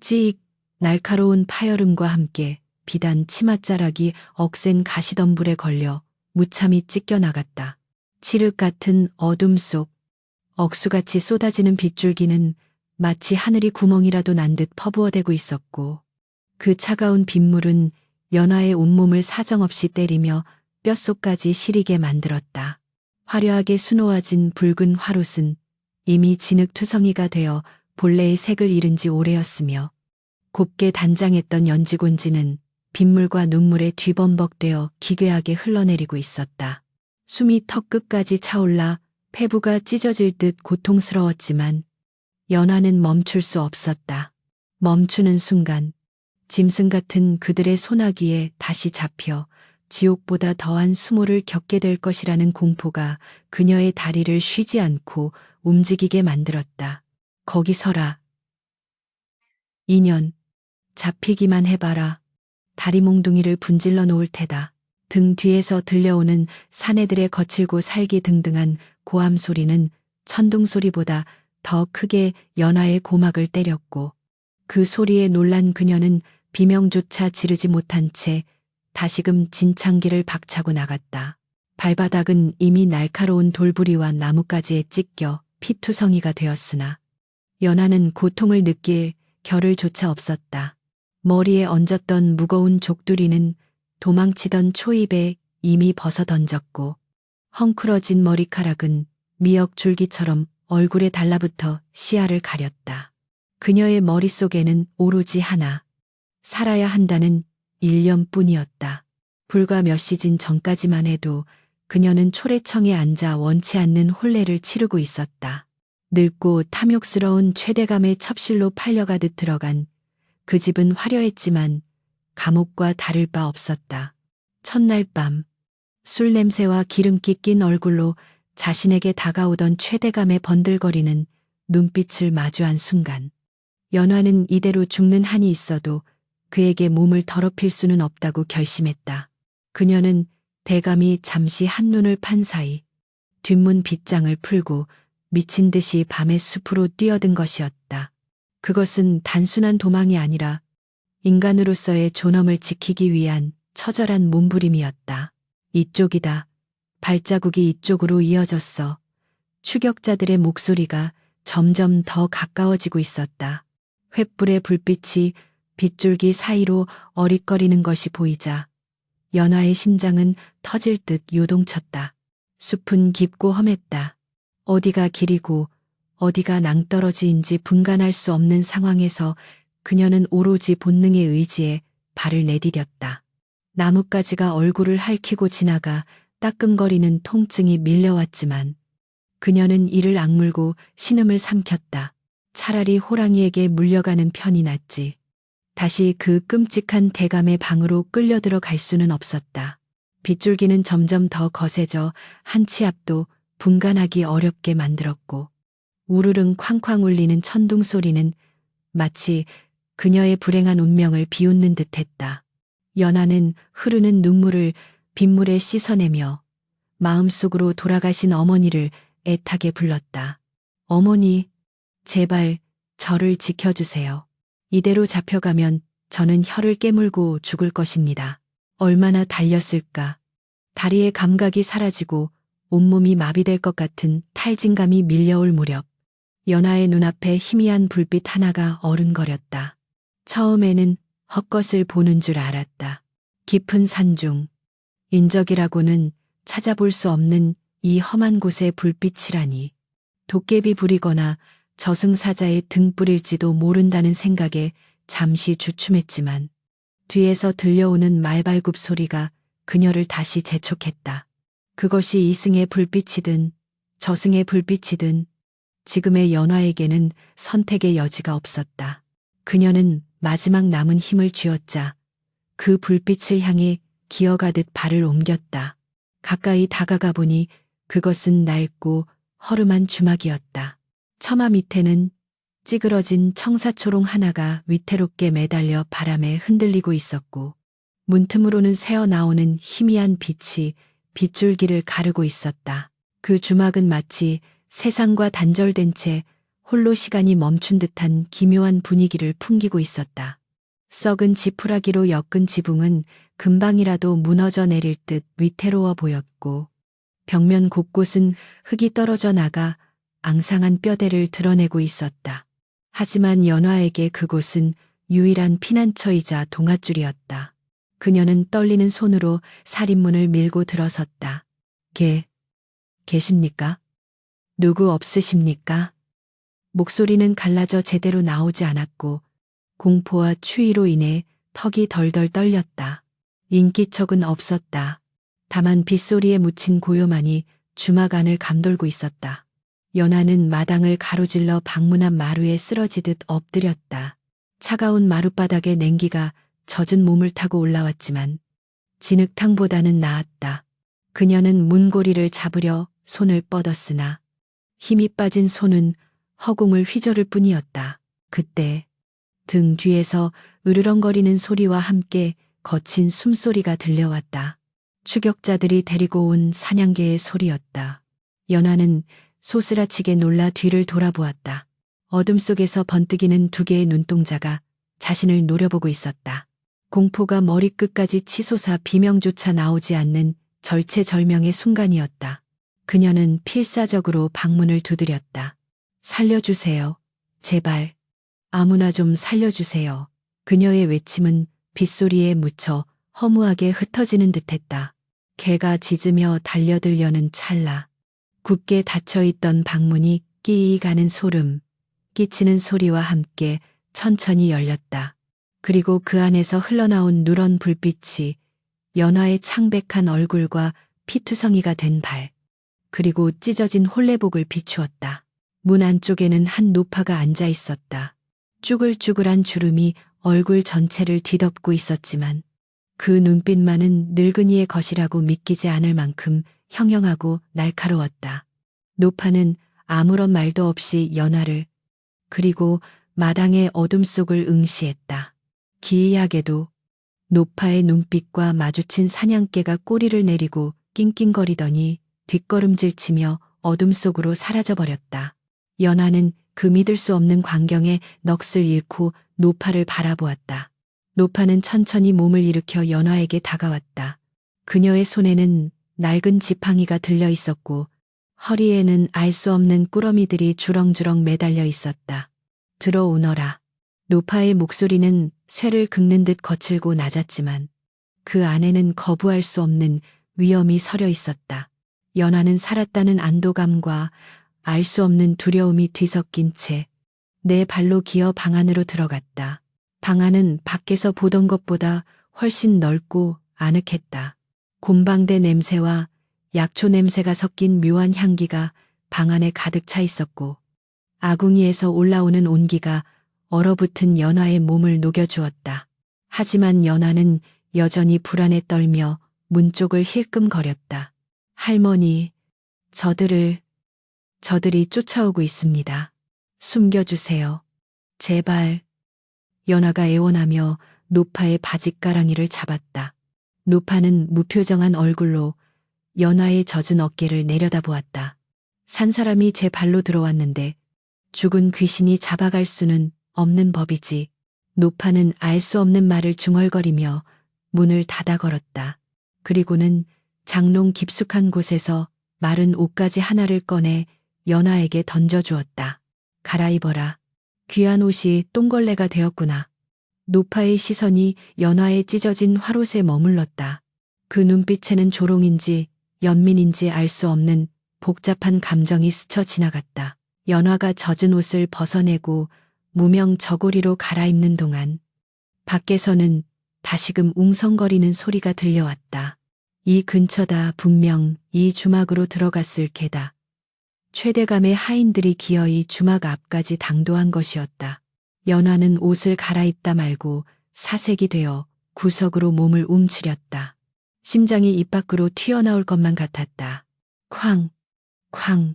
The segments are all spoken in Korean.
찌익 날카로운 파열음과 함께 비단 치맛자락이 억센 가시덤불에 걸려 무참히 찢겨나갔다. 칠흑 같은 어둠 속 억수같이 쏟아지는 빗줄기는 마치 하늘이 구멍이라도 난 듯 퍼부어대고 있었고 그 차가운 빗물은 연화의 온몸을 사정없이 때리며 뼛속까지 시리게 만들었다. 화려하게 수놓아진 붉은 화롯은 이미 진흙투성이가 되어 본래의 색을 잃은 지 오래였으며 곱게 단장했던 연지곤지는 빗물과 눈물에 뒤범벅되어 기괴하게 흘러내리고 있었다. 숨이 턱끝까지 차올라 폐부가 찢어질 듯 고통스러웠지만 연화는 멈출 수 없었다. 멈추는 순간 짐승 같은 그들의 소나기에 다시 잡혀 지옥보다 더한 수모를 겪게 될 것이라는 공포가 그녀의 다리를 쉬지 않고 움직이게 만들었다. 거기 서라. 인연, 잡히기만 해봐라. 다리 몽둥이를 분질러 놓을 테다. 등 뒤에서 들려오는 사내들의 거칠고 살기등등한 고함 소리는 천둥 소리보다 더 크게 연화의 고막을 때렸고 그 소리에 놀란 그녀는 비명조차 지르지 못한 채 다시금 진창기를 박차고 나갔다. 발바닥은 이미 날카로운 돌부리와 나뭇가지에 찢겨 피투성이가 되었으나 연화는 고통을 느낄 겨를조차 없었다. 머리에 얹었던 무거운 족두리는 도망치던 초입에 이미 벗어던졌고 헝클어진 머리카락은 미역 줄기처럼 얼굴에 달라붙어 시야를 가렸다. 그녀의 머릿속에는 오로지 하나, 살아야 한다는 일념뿐이었다. 불과 몇 시즌 전까지만 해도 그녀는 초래청에 앉아 원치 않는 혼례를 치르고 있었다. 늙고 탐욕스러운 최대감의 첩실로 팔려가듯 들어간 그 집은 화려했지만 감옥과 다를 바 없었다. 첫날 밤 술 냄새와 기름기 낀 얼굴로 자신에게 다가오던 최대감의 번들거리는 눈빛을 마주한 순간 연화는 이대로 죽는 한이 있어도 그에게 몸을 더럽힐 수는 없다고 결심했다. 그녀는 대감이 잠시 한눈을 판 사이 뒷문 빗장을 풀고 미친 듯이 밤의 숲으로 뛰어든 것이었다. 그것은 단순한 도망이 아니라 인간으로서의 존엄을 지키기 위한 처절한 몸부림이었다. 이쪽이다. 발자국이 이쪽으로 이어졌어. 추격자들의 목소리가 점점 더 가까워지고 있었다. 횃불의 불빛이 빗줄기 사이로 어릿거리는 것이 보이자 연화의 심장은 터질 듯 요동쳤다. 숲은 깊고 험했다. 어디가 길이고 어디가 낭떠러지인지 분간할 수 없는 상황에서 그녀는 오로지 본능의 의지에 발을 내디뎠다. 나뭇가지가 얼굴을 핥히고 지나가 따끔거리는 통증이 밀려왔지만 그녀는 이를 악물고 신음을 삼켰다. 차라리 호랑이에게 물려가는 편이 낫지. 다시 그 끔찍한 대감의 방으로 끌려 들어갈 수는 없었다. 빗줄기는 점점 더 거세져 한 치 앞도 분간하기 어렵게 만들었고 우르릉 쾅쾅 울리는 천둥 소리는 마치 그녀의 불행한 운명을 비웃는 듯했다. 연화는 흐르는 눈물을 빗물에 씻어내며 마음속으로 돌아가신 어머니를 애타게 불렀다. 어머니, 제발 저를 지켜주세요. 이대로 잡혀가면 저는 혀를 깨물고 죽을 것입니다. 얼마나 달렸을까. 다리의 감각이 사라지고 온몸이 마비될 것 같은 탈진감이 밀려올 무렵 연화의 눈앞에 희미한 불빛 하나가 어른거렸다. 처음에는 헛것을 보는 줄 알았다. 깊은 산중, 인적이라고는 찾아볼 수 없는 이 험한 곳의 불빛이라니. 도깨비 부리거나 저승사자의 등불일지도 모른다는 생각에 잠시 주춤했지만 뒤에서 들려오는 말발굽 소리가 그녀를 다시 재촉했다. 그것이 이승의 불빛이든 저승의 불빛이든 지금의 연화에게는 선택의 여지가 없었다. 그녀는 마지막 남은 힘을 쥐었자 그 불빛을 향해 기어가듯 발을 옮겼다. 가까이 다가가 보니 그것은 낡고 허름한 주막이었다. 처마 밑에는 찌그러진 청사초롱 하나가 위태롭게 매달려 바람에 흔들리고 있었고 문틈으로는 새어나오는 희미한 빛이 빗줄기를 가르고 있었다. 그 주막은 마치 세상과 단절된 채 홀로 시간이 멈춘 듯한 기묘한 분위기를 풍기고 있었다. 썩은 지푸라기로 엮은 지붕은 금방이라도 무너져 내릴 듯 위태로워 보였고, 벽면 곳곳은 흙이 떨어져 나가 앙상한 뼈대를 드러내고 있었다. 하지만 연화에게 그곳은 유일한 피난처이자 동아줄이었다. 그녀는 떨리는 손으로 살인문을 밀고 들어섰다. 계십니까? 누구 없으십니까? 목소리는 갈라져 제대로 나오지 않았고 공포와 추위로 인해 턱이 덜덜 떨렸다. 인기척은 없었다. 다만 빗소리에 묻힌 고요만이 주막 안을 감돌고 있었다. 연화는 마당을 가로질러 방문 앞 마루에 쓰러지듯 엎드렸다. 차가운 마룻바닥에 냉기가 젖은 몸을 타고 올라왔지만 진흙탕보다는 나았다. 그녀는 문고리를 잡으려 손을 뻗었으나 힘이 빠진 손은 허공을 휘저을 뿐이었다. 그때 등 뒤에서 으르렁거리는 소리와 함께 거친 숨소리가 들려왔다. 추격자들이 데리고 온 사냥개의 소리였다. 연화는 소스라치게 놀라 뒤를 돌아보았다. 어둠 속에서 번뜩이는 두 개의 눈동자가 자신을 노려보고 있었다. 공포가 머리끝까지 치솟아 비명조차 나오지 않는 절체절명의 순간이었다. 그녀는 필사적으로 방문을 두드렸다. 살려주세요. 제발. 아무나 좀 살려주세요. 그녀의 외침은 빗소리에 묻혀 허무하게 흩어지는 듯했다. 개가 짖으며 달려들려는 찰나. 굳게 닫혀있던 방문이 끼이 가는 소름, 끼치는 소리와 함께 천천히 열렸다. 그리고 그 안에서 흘러나온 누런 불빛이 연화의 창백한 얼굴과 피투성이가 된 발, 그리고 찢어진 홀레복을 비추었다. 문 안쪽에는 한 노파가 앉아 있었다. 쭈글쭈글한 주름이 얼굴 전체를 뒤덮고 있었지만 그 눈빛만은 늙은이의 것이라고 믿기지 않을 만큼 형형하고 날카로웠다. 노파는 아무런 말도 없이 연화를, 그리고 마당의 어둠 속을 응시했다. 기이하게도 노파의 눈빛과 마주친 사냥개가 꼬리를 내리고 낑낑거리더니 뒷걸음질치며 어둠 속으로 사라져버렸다. 연화는 그 믿을 수 없는 광경에 넋을 잃고 노파를 바라보았다. 노파는 천천히 몸을 일으켜 연화에게 다가왔다. 그녀의 손에는 낡은 지팡이가 들려 있었고 허리에는 알 수 없는 꾸러미들이 주렁주렁 매달려 있었다. 들어오너라. 노파의 목소리는 쇠를 긁는 듯 거칠고 낮았지만 그 안에는 거부할 수 없는 위엄이 서려 있었다. 연화는 살았다는 안도감과 알 수 없는 두려움이 뒤섞인 채 내 발로 기어 방 안으로 들어갔다. 방 안은 밖에서 보던 것보다 훨씬 넓고 아늑했다. 곰방대 냄새와 약초 냄새가 섞인 묘한 향기가 방 안에 가득 차 있었고 아궁이에서 올라오는 온기가 얼어붙은 연화의 몸을 녹여주었다. 하지만 연화는 여전히 불안에 떨며 문 쪽을 힐끔거렸다. 할머니, 저들이 쫓아오고 있습니다. 숨겨주세요. 제발. 연화가 애원하며 노파의 바짓가랑이를 잡았다. 노파는 무표정한 얼굴로 연화의 젖은 어깨를 내려다보았다. 산 사람이 제 발로 들어왔는데 죽은 귀신이 잡아갈 수는 없는 법이지. 노파는 알 수 없는 말을 중얼거리며 문을 닫아 걸었다. 그리고는 장롱 깊숙한 곳에서 마른 옷가지 하나를 꺼내 연화에게 던져주었다. 갈아입어라. 귀한 옷이 똥걸레가 되었구나. 노파의 시선이 연화의 찢어진 화롯에 머물렀다. 그 눈빛에는 조롱인지 연민인지 알 수 없는 복잡한 감정이 스쳐 지나갔다. 연화가 젖은 옷을 벗어내고 무명 저고리로 갈아입는 동안 밖에서는 다시금 웅성거리는 소리가 들려왔다. 이 근처다. 분명 이 주막으로 들어갔을 개다. 최대감의 하인들이 기어이 주막 앞까지 당도한 것이었다. 연화는 옷을 갈아입다 말고 사색이 되어 구석으로 몸을 움츠렸다. 심장이 입 밖으로 튀어나올 것만 같았다. 쾅, 쾅,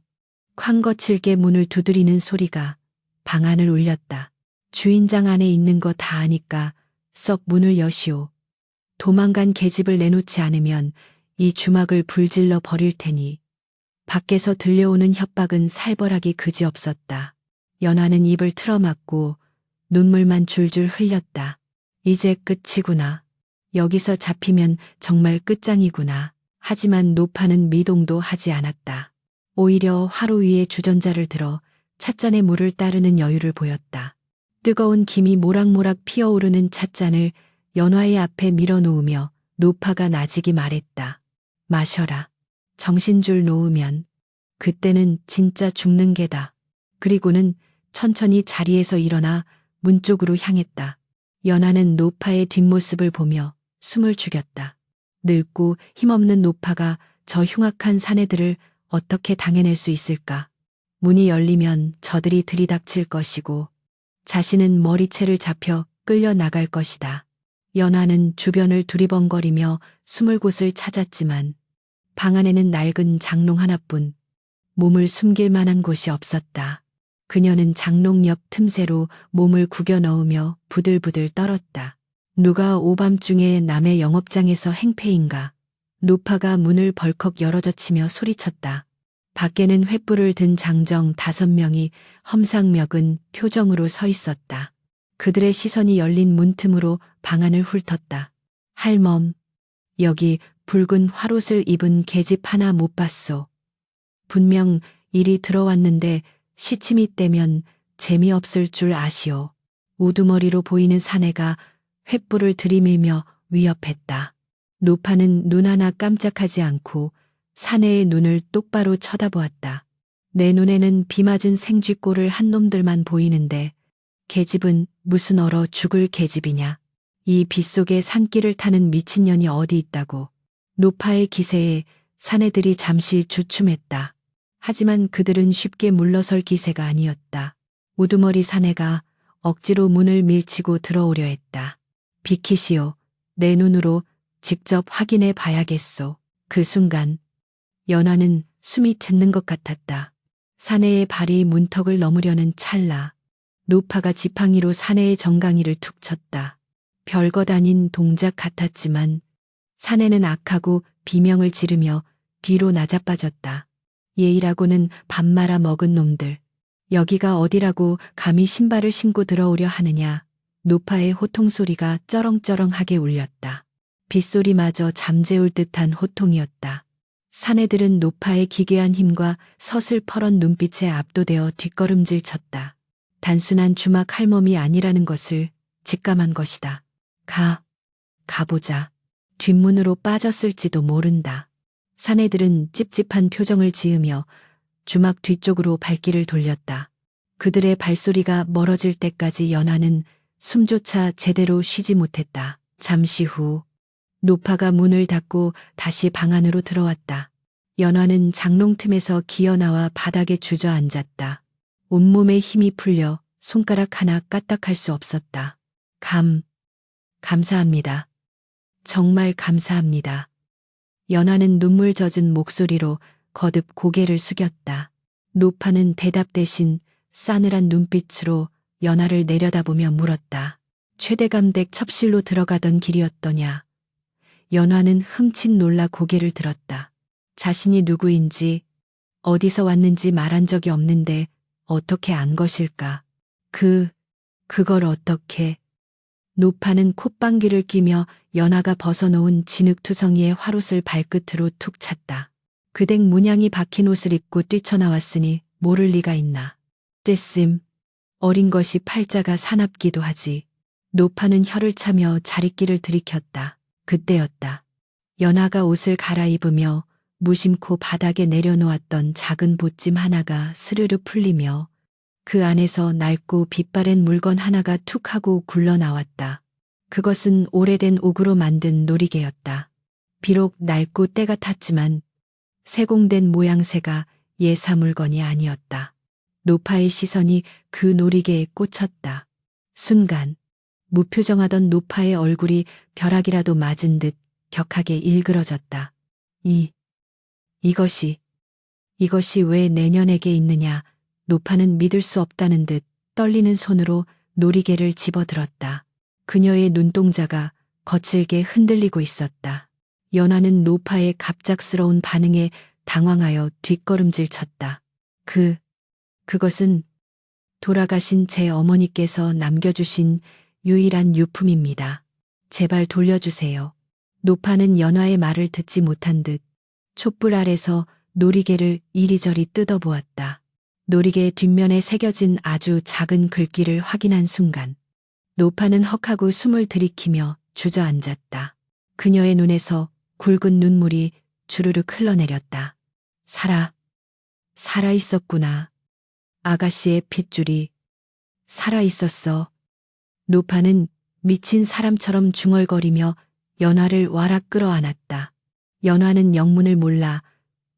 쾅 거칠게 문을 두드리는 소리가 방 안을 울렸다. 주인장 안에 있는 거 다 아니까 썩 문을 여시오. 도망간 계집을 내놓지 않으면 이 주막을 불질러 버릴 테니. 밖에서 들려오는 협박은 살벌하기 그지없었다. 연화는 입을 틀어막고 눈물만 줄줄 흘렸다. 이제 끝이구나. 여기서 잡히면 정말 끝장이구나. 하지만 노파는 미동도 하지 않았다. 오히려 화로 위에 주전자를 들어 찻잔에 물을 따르는 여유를 보였다. 뜨거운 김이 모락모락 피어오르는 찻잔을 연화의 앞에 밀어놓으며 노파가 나직이 말했다. 마셔라. 정신줄 놓으면 그때는 진짜 죽는 게다. 그리고는 천천히 자리에서 일어나 문 쪽으로 향했다. 연화는 노파의 뒷모습을 보며 숨을 죽였다. 늙고 힘없는 노파가 저 흉악한 사내들을 어떻게 당해낼 수 있을까? 문이 열리면 저들이 들이닥칠 것이고 자신은 머리채를 잡혀 끌려 나갈 것이다. 연화는 주변을 두리번거리며 숨을 곳을 찾았지만 방 안에는 낡은 장롱 하나뿐 몸을 숨길 만한 곳이 없었다. 그녀는 장롱 옆 틈새로 몸을 구겨 넣으며 부들부들 떨었다. 누가 오밤중에 남의 영업장에서 행패인가? 노파가 문을 벌컥 열어젖히며 소리쳤다. 밖에는 횃불을 든 장정 5명이 험상궂은 표정으로 서 있었다. 그들의 시선이 열린 문틈으로 방 안을 훑었다. 할멈, 여기 붉은 화롯을 입은 계집 하나 못 봤소. 분명 일이 들어왔는데 시침이 떼면 재미없을 줄 아시오. 우두머리로 보이는 사내가 횃불을 들이밀며 위협했다. 노파는 눈 하나 깜짝하지 않고 사내의 눈을 똑바로 쳐다보았다. 내 눈에는 비 맞은 생쥐꼴을 한 놈들만 보이는데 계집은 무슨 얼어 죽을 계집이냐. 이 빗속에 산길을 타는 미친년이 어디 있다고. 노파의 기세에 사내들이 잠시 주춤했다. 하지만 그들은 쉽게 물러설 기세가 아니었다. 우두머리 사내가 억지로 문을 밀치고 들어오려 했다. 비키시오. 내 눈으로 직접 확인해 봐야겠소. 그 순간 연화는 숨이 멎는 것 같았다. 사내의 발이 문턱을 넘으려는 찰나 노파가 지팡이로 사내의 정강이를 툭 쳤다. 별것 아닌 동작 같았지만 사내는 악하고 비명을 지르며 뒤로 나자빠졌다. 예의라고는 밥 말아 먹은 놈들. 여기가 어디라고 감히 신발을 신고 들어오려 하느냐. 노파의 호통소리가 쩌렁쩌렁하게 울렸다. 빗소리마저 잠재울 듯한 호통이었다. 사내들은 노파의 기괴한 힘과 서슬퍼런 눈빛에 압도되어 뒷걸음질 쳤다. 단순한 주막 할멈이 아니라는 것을 직감한 것이다. 가보자. 뒷문으로 빠졌을지도 모른다. 사내들은 찝찝한 표정을 지으며 주막 뒤쪽으로 발길을 돌렸다. 그들의 발소리가 멀어질 때까지 연화는 숨조차 제대로 쉬지 못했다. 잠시 후 노파가 문을 닫고 다시 방 안으로 들어왔다. 연화는 장롱 틈에서 기어나와 바닥에 주저앉았다. 온몸에 힘이 풀려 손가락 하나 까딱할 수 없었다. 감사합니다. 정말 감사합니다. 연화는 눈물 젖은 목소리로 거듭 고개를 숙였다. 노파는 대답 대신 싸늘한 눈빛으로 연화를 내려다보며 물었다. 최대감댁 첩실로 들어가던 길이었더냐. 연화는 흠칫 놀라 고개를 들었다. 자신이 누구인지 어디서 왔는지 말한 적이 없는데 어떻게 안 것일까. 그걸 어떻게. 노파는 콧방귀를 뀌며 연화가 벗어놓은 진흙투성이의 화롯을 발끝으로 툭 찼다. 그댁 문양이 박힌 옷을 입고 뛰쳐나왔으니 모를 리가 있나. 떼씀, 어린 것이 팔자가 사납기도 하지. 노파는 혀를 차며 자리끼를 들이켰다. 그때였다. 연화가 옷을 갈아입으며 무심코 바닥에 내려놓았던 작은 보찜 하나가 스르르 풀리며 그 안에서 낡고 빛바랜 물건 하나가 툭 하고 굴러나왔다. 그것은 오래된 옥으로 만든 놀이개였다. 비록 낡고 때가 탔지만 세공된 모양새가 예사 물건이 아니었다. 노파의 시선이 그 놀이개에 꽂혔다. 순간 무표정하던 노파의 얼굴이 벼락이라도 맞은 듯 격하게 일그러졌다. 이것이 왜 내년에게 있느냐. 노파는 믿을 수 없다는 듯 떨리는 손으로 놀이개를 집어들었다. 그녀의 눈동자가 거칠게 흔들리고 있었다. 연화는 노파의 갑작스러운 반응에 당황하여 뒷걸음질 쳤다. 그것은 돌아가신 제 어머니께서 남겨주신 유일한 유품입니다. 제발 돌려주세요. 노파는 연화의 말을 듣지 못한 듯 촛불 아래서 놀이개를 이리저리 뜯어보았다. 놀이개의 뒷면에 새겨진 아주 작은 글귀를 확인한 순간 노파는 헉하고 숨을 들이키며 주저앉았다. 그녀의 눈에서 굵은 눈물이 주르륵 흘러내렸다. 살아 있었구나. 아가씨의 핏줄이 살아 있었어. 노파는 미친 사람처럼 중얼거리며 연화를 와락 끌어안았다. 연화는 영문을 몰라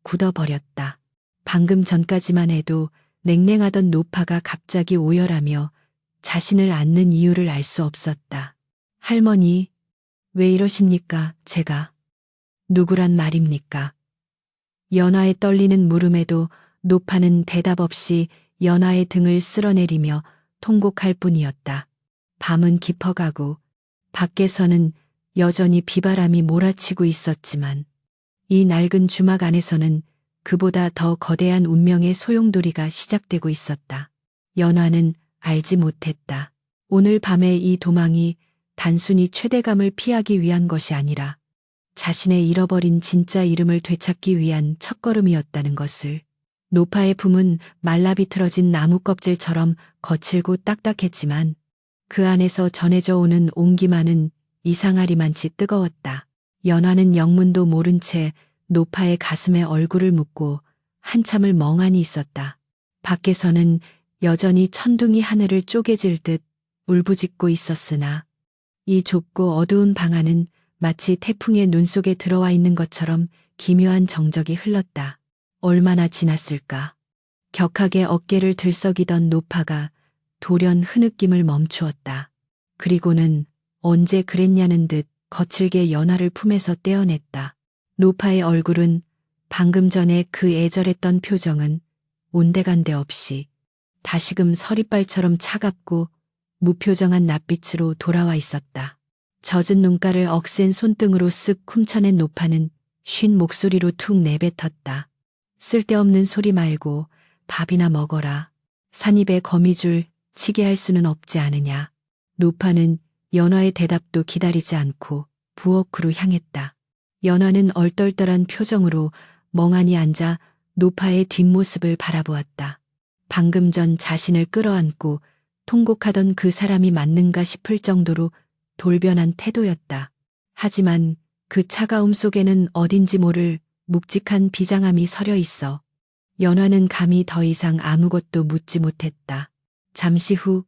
굳어버렸다. 방금 전까지만 해도 냉랭하던 노파가 갑자기 오열하며 자신을 안는 이유를 알 수 없었다. 할머니, 왜 이러십니까, 제가? 누구란 말입니까? 연화의 떨리는 물음에도 노파는 대답 없이 연화의 등을 쓸어내리며 통곡할 뿐이었다. 밤은 깊어가고 밖에서는 여전히 비바람이 몰아치고 있었지만 이 낡은 주막 안에서는 그보다 더 거대한 운명의 소용돌이가 시작되고 있었다. 연화는 알지 못했다. 오늘 밤의 이 도망이 단순히 최대감을 피하기 위한 것이 아니라 자신의 잃어버린 진짜 이름을 되찾기 위한 첫걸음이었다는 것을. 노파의 품은 말라비틀어진 나무 껍질처럼 거칠고 딱딱했지만 그 안에서 전해져 오는 온기만은 이상하리만치 뜨거웠다. 연화는 영문도 모른 채 노파의 가슴에 얼굴을 묻고 한참을 멍하니 있었다. 밖에서는 여전히 천둥이 하늘을 쪼개질 듯 울부짖고 있었으나 이 좁고 어두운 방 안은 마치 태풍의 눈 속에 들어와 있는 것처럼 기묘한 정적이 흘렀다. 얼마나 지났을까. 격하게 어깨를 들썩이던 노파가 돌연 흐느낌을 멈추었다. 그리고는 언제 그랬냐는 듯 거칠게 연화를 품에서 떼어냈다. 노파의 얼굴은 방금 전에 그 애절했던 표정은 온데간데 없이 다시금 서리발처럼 차갑고 무표정한 낯빛으로 돌아와 있었다. 젖은 눈가를 억센 손등으로 쓱 훔쳐낸 노파는 쉰 목소리로 툭 내뱉었다. 쓸데없는 소리 말고 밥이나 먹어라. 산입에 거미줄 치게 할 수는 없지 않으냐. 노파는 연화의 대답도 기다리지 않고 부엌으로 향했다. 연화는 얼떨떨한 표정으로 멍하니 앉아 노파의 뒷모습을 바라보았다. 방금 전 자신을 끌어안고 통곡하던 그 사람이 맞는가 싶을 정도로 돌변한 태도였다. 하지만 그 차가움 속에는 어딘지 모를 묵직한 비장함이 서려 있어 연화는 감히 더 이상 아무것도 묻지 못했다. 잠시 후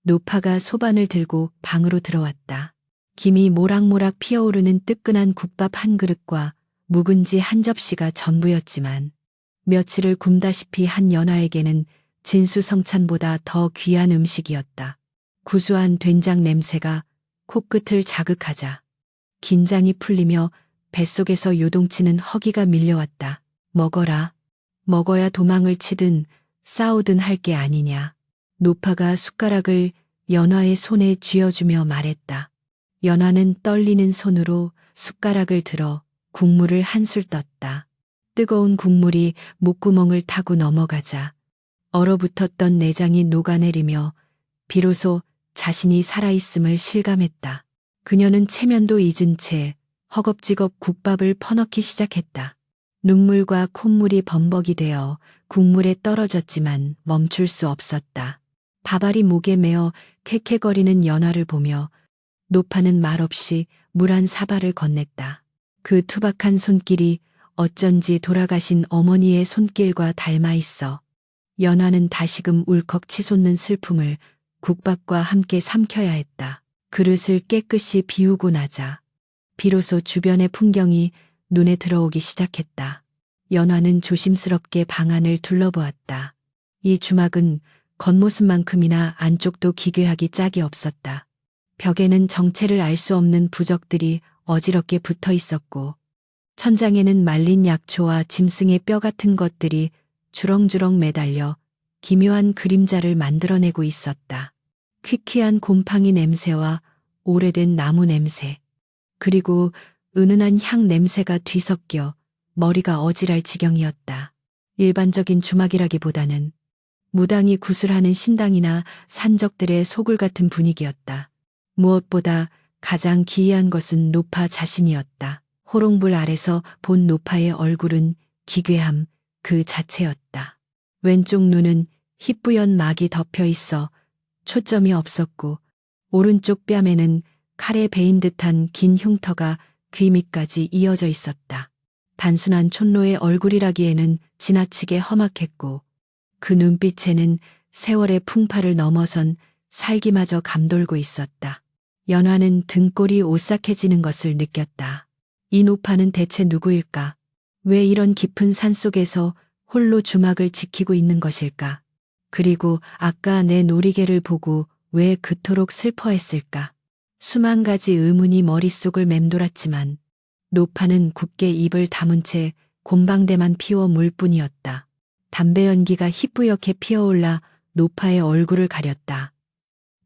노파가 소반을 들고 방으로 들어왔다. 김이 모락모락 피어오르는 뜨끈한 국밥 한 그릇과 묵은지 한 접시가 전부였지만 며칠을 굶다시피 한 연화에게는 진수성찬보다 더 귀한 음식이었다. 구수한 된장 냄새가 코끝을 자극하자 긴장이 풀리며 뱃속에서 요동치는 허기가 밀려왔다. 먹어라. 먹어야 도망을 치든 싸우든 할 게 아니냐. 노파가 숟가락을 연화의 손에 쥐어주며 말했다. 연화는 떨리는 손으로 숟가락을 들어 국물을 한술 떴다. 뜨거운 국물이 목구멍을 타고 넘어가자 얼어붙었던 내장이 녹아내리며 비로소 자신이 살아있음을 실감했다. 그녀는 체면도 잊은 채 허겁지겁 국밥을 퍼넣기 시작했다. 눈물과 콧물이 범벅이 되어 국물에 떨어졌지만 멈출 수 없었다. 밥알이 목에 메어 쾌쾌거리는 연화를 보며 노파는 말없이 물 한 사발을 건넸다. 그 투박한 손길이 어쩐지 돌아가신 어머니의 손길과 닮아 있어 연화는 다시금 울컥 치솟는 슬픔을 국밥과 함께 삼켜야 했다. 그릇을 깨끗이 비우고 나자 비로소 주변의 풍경이 눈에 들어오기 시작했다. 연화는 조심스럽게 방 안을 둘러보았다. 이 주막은 겉모습만큼이나 안쪽도 기괴하기 짝이 없었다. 벽에는 정체를 알 수 없는 부적들이 어지럽게 붙어 있었고 천장에는 말린 약초와 짐승의 뼈 같은 것들이 주렁주렁 매달려 기묘한 그림자를 만들어내고 있었다. 퀴퀴한 곰팡이 냄새와 오래된 나무 냄새, 그리고 은은한 향 냄새가 뒤섞여 머리가 어지랄 지경이었다. 일반적인 주막이라기보다는 무당이 구슬하는 신당이나 산적들의 소굴 같은 분위기였다. 무엇보다 가장 기이한 것은 노파 자신이었다. 호롱불 아래서 본 노파의 얼굴은 기괴함 그 자체였다. 왼쪽 눈은 희뿌연 막이 덮여 있어 초점이 없었고 오른쪽 뺨에는 칼에 베인 듯한 긴 흉터가 귀 밑까지 이어져 있었다. 단순한 촌로의 얼굴이라기에는 지나치게 험악했고 그 눈빛에는 세월의 풍파를 넘어선 살기마저 감돌고 있었다. 연화는 등골이 오싹해지는 것을 느꼈다. 이 노파는 대체 누구일까? 왜 이런 깊은 산속에서 홀로 주막을 지키고 있는 것일까? 그리고 아까 내 놀이개를 보고 왜 그토록 슬퍼했을까? 수만 가지 의문이 머릿속을 맴돌았지만 노파는 굳게 입을 다문 채 곰방대만 피워 물 뿐이었다. 담배 연기가 희뿌옇게 피어올라 노파의 얼굴을 가렸다.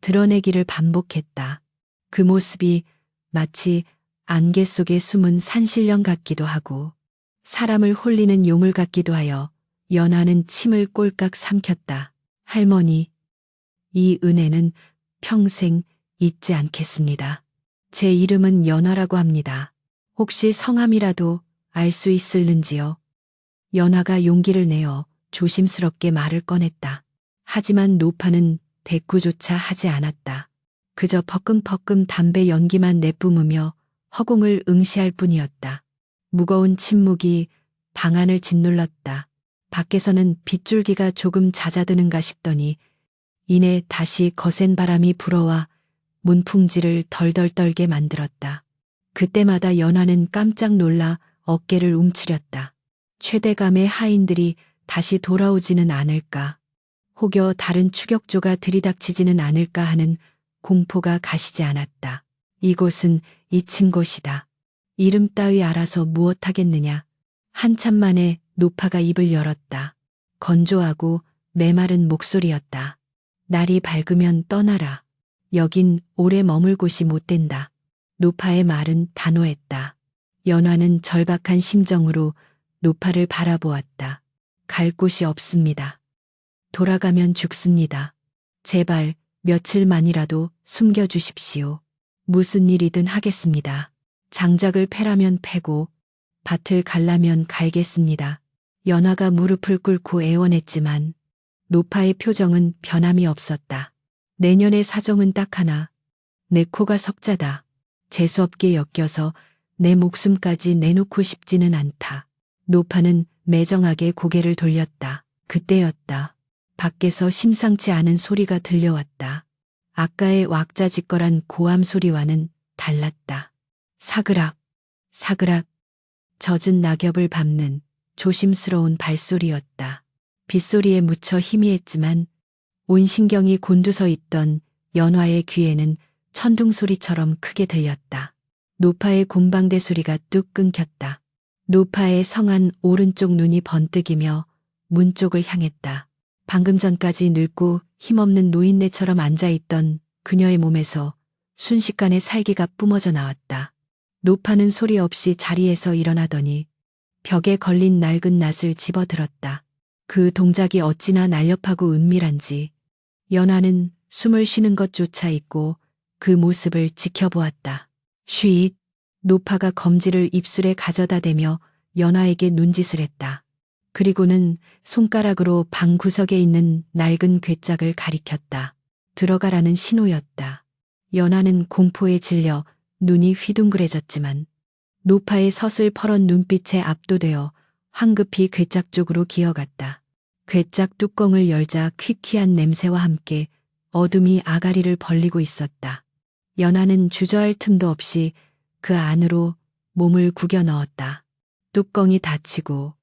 드러내기를 반복했다. 그 모습이 마치 안개 속에 숨은 산신령 같기도 하고 사람을 홀리는 요물 같기도 하여 연하는 침을 꼴깍 삼켰다. 할머니, 이 은혜는 평생 잊지 않겠습니다. 제 이름은 연화라고 합니다. 혹시 성함이라도 알 수 있을는지요? 연화가 용기를 내어 조심스럽게 말을 꺼냈다. 하지만 노파는 대꾸조차 하지 않았다. 그저 퍼끔퍼끔 담배 연기만 내뿜으며 허공을 응시할 뿐이었다. 무거운 침묵이 방 안을 짓눌렀다. 밖에서는 빗줄기가 조금 잦아드는가 싶더니 이내 다시 거센 바람이 불어와 문풍지를 덜덜 떨게 만들었다. 그때마다 연화는 깜짝 놀라 어깨를 움츠렸다. 최대감의 하인들이 다시 돌아오지는 않을까, 혹여 다른 추격조가 들이닥치지는 않을까 하는 공포가 가시지 않았다. 이곳은 잊힌 곳이다. 이름 따위 알아서 무엇하겠느냐. 한참 만에 노파가 입을 열었다. 건조하고 메마른 목소리였다. 날이 밝으면 떠나라. 여긴 오래 머물 곳이 못 된다. 노파의 말은 단호했다. 연화는 절박한 심정으로 노파를 바라보았다. 갈 곳이 없습니다. 돌아가면 죽습니다. 제발 며칠만이라도 숨겨주십시오. 무슨 일이든 하겠습니다. 장작을 패라면 패고 밭을 갈라면 갈겠습니다. 연화가 무릎을 꿇고 애원했지만 노파의 표정은 변함이 없었다. 내년의 사정은 딱 하나. 내 코가 석자다. 재수없게 엮여서 내 목숨까지 내놓고 싶지는 않다. 노파는 매정하게 고개를 돌렸다. 그때였다. 밖에서 심상치 않은 소리가 들려왔다. 아까의 왁자지껄한 고함 소리와는 달랐다. 사그락, 사그락, 젖은 낙엽을 밟는 조심스러운 발소리였다. 빗소리에 묻혀 희미했지만 온 신경이 곤두서 있던 연화의 귀에는 천둥소리처럼 크게 들렸다. 노파의 곰방대 소리가 뚝 끊겼다. 노파의 성한 오른쪽 눈이 번뜩이며 문 쪽을 향했다. 방금 전까지 늙고 힘없는 노인네처럼 앉아있던 그녀의 몸에서 순식간에 살기가 뿜어져 나왔다. 노파는 소리 없이 자리에서 일어나더니 벽에 걸린 낡은 낫을 집어들었다. 그 동작이 어찌나 날렵하고 은밀한지 연화는 숨을 쉬는 것조차 잊고 그 모습을 지켜보았다. 쉿! 노파가 검지를 입술에 가져다 대며 연화에게 눈짓을 했다. 그리고는 손가락으로 방 구석에 있는 낡은 괴짝을 가리켰다. 들어가라는 신호였다. 연화는 공포에 질려 눈이 휘둥그레졌지만 노파의 서슬퍼런 눈빛에 압도되어 황급히 괴짝 쪽으로 기어갔다. 괴짝 뚜껑을 열자 퀴퀴한 냄새와 함께 어둠이 아가리를 벌리고 있었다. 연화는 주저할 틈도 없이 그 안으로 몸을 구겨 넣었다. 뚜껑이 닫히고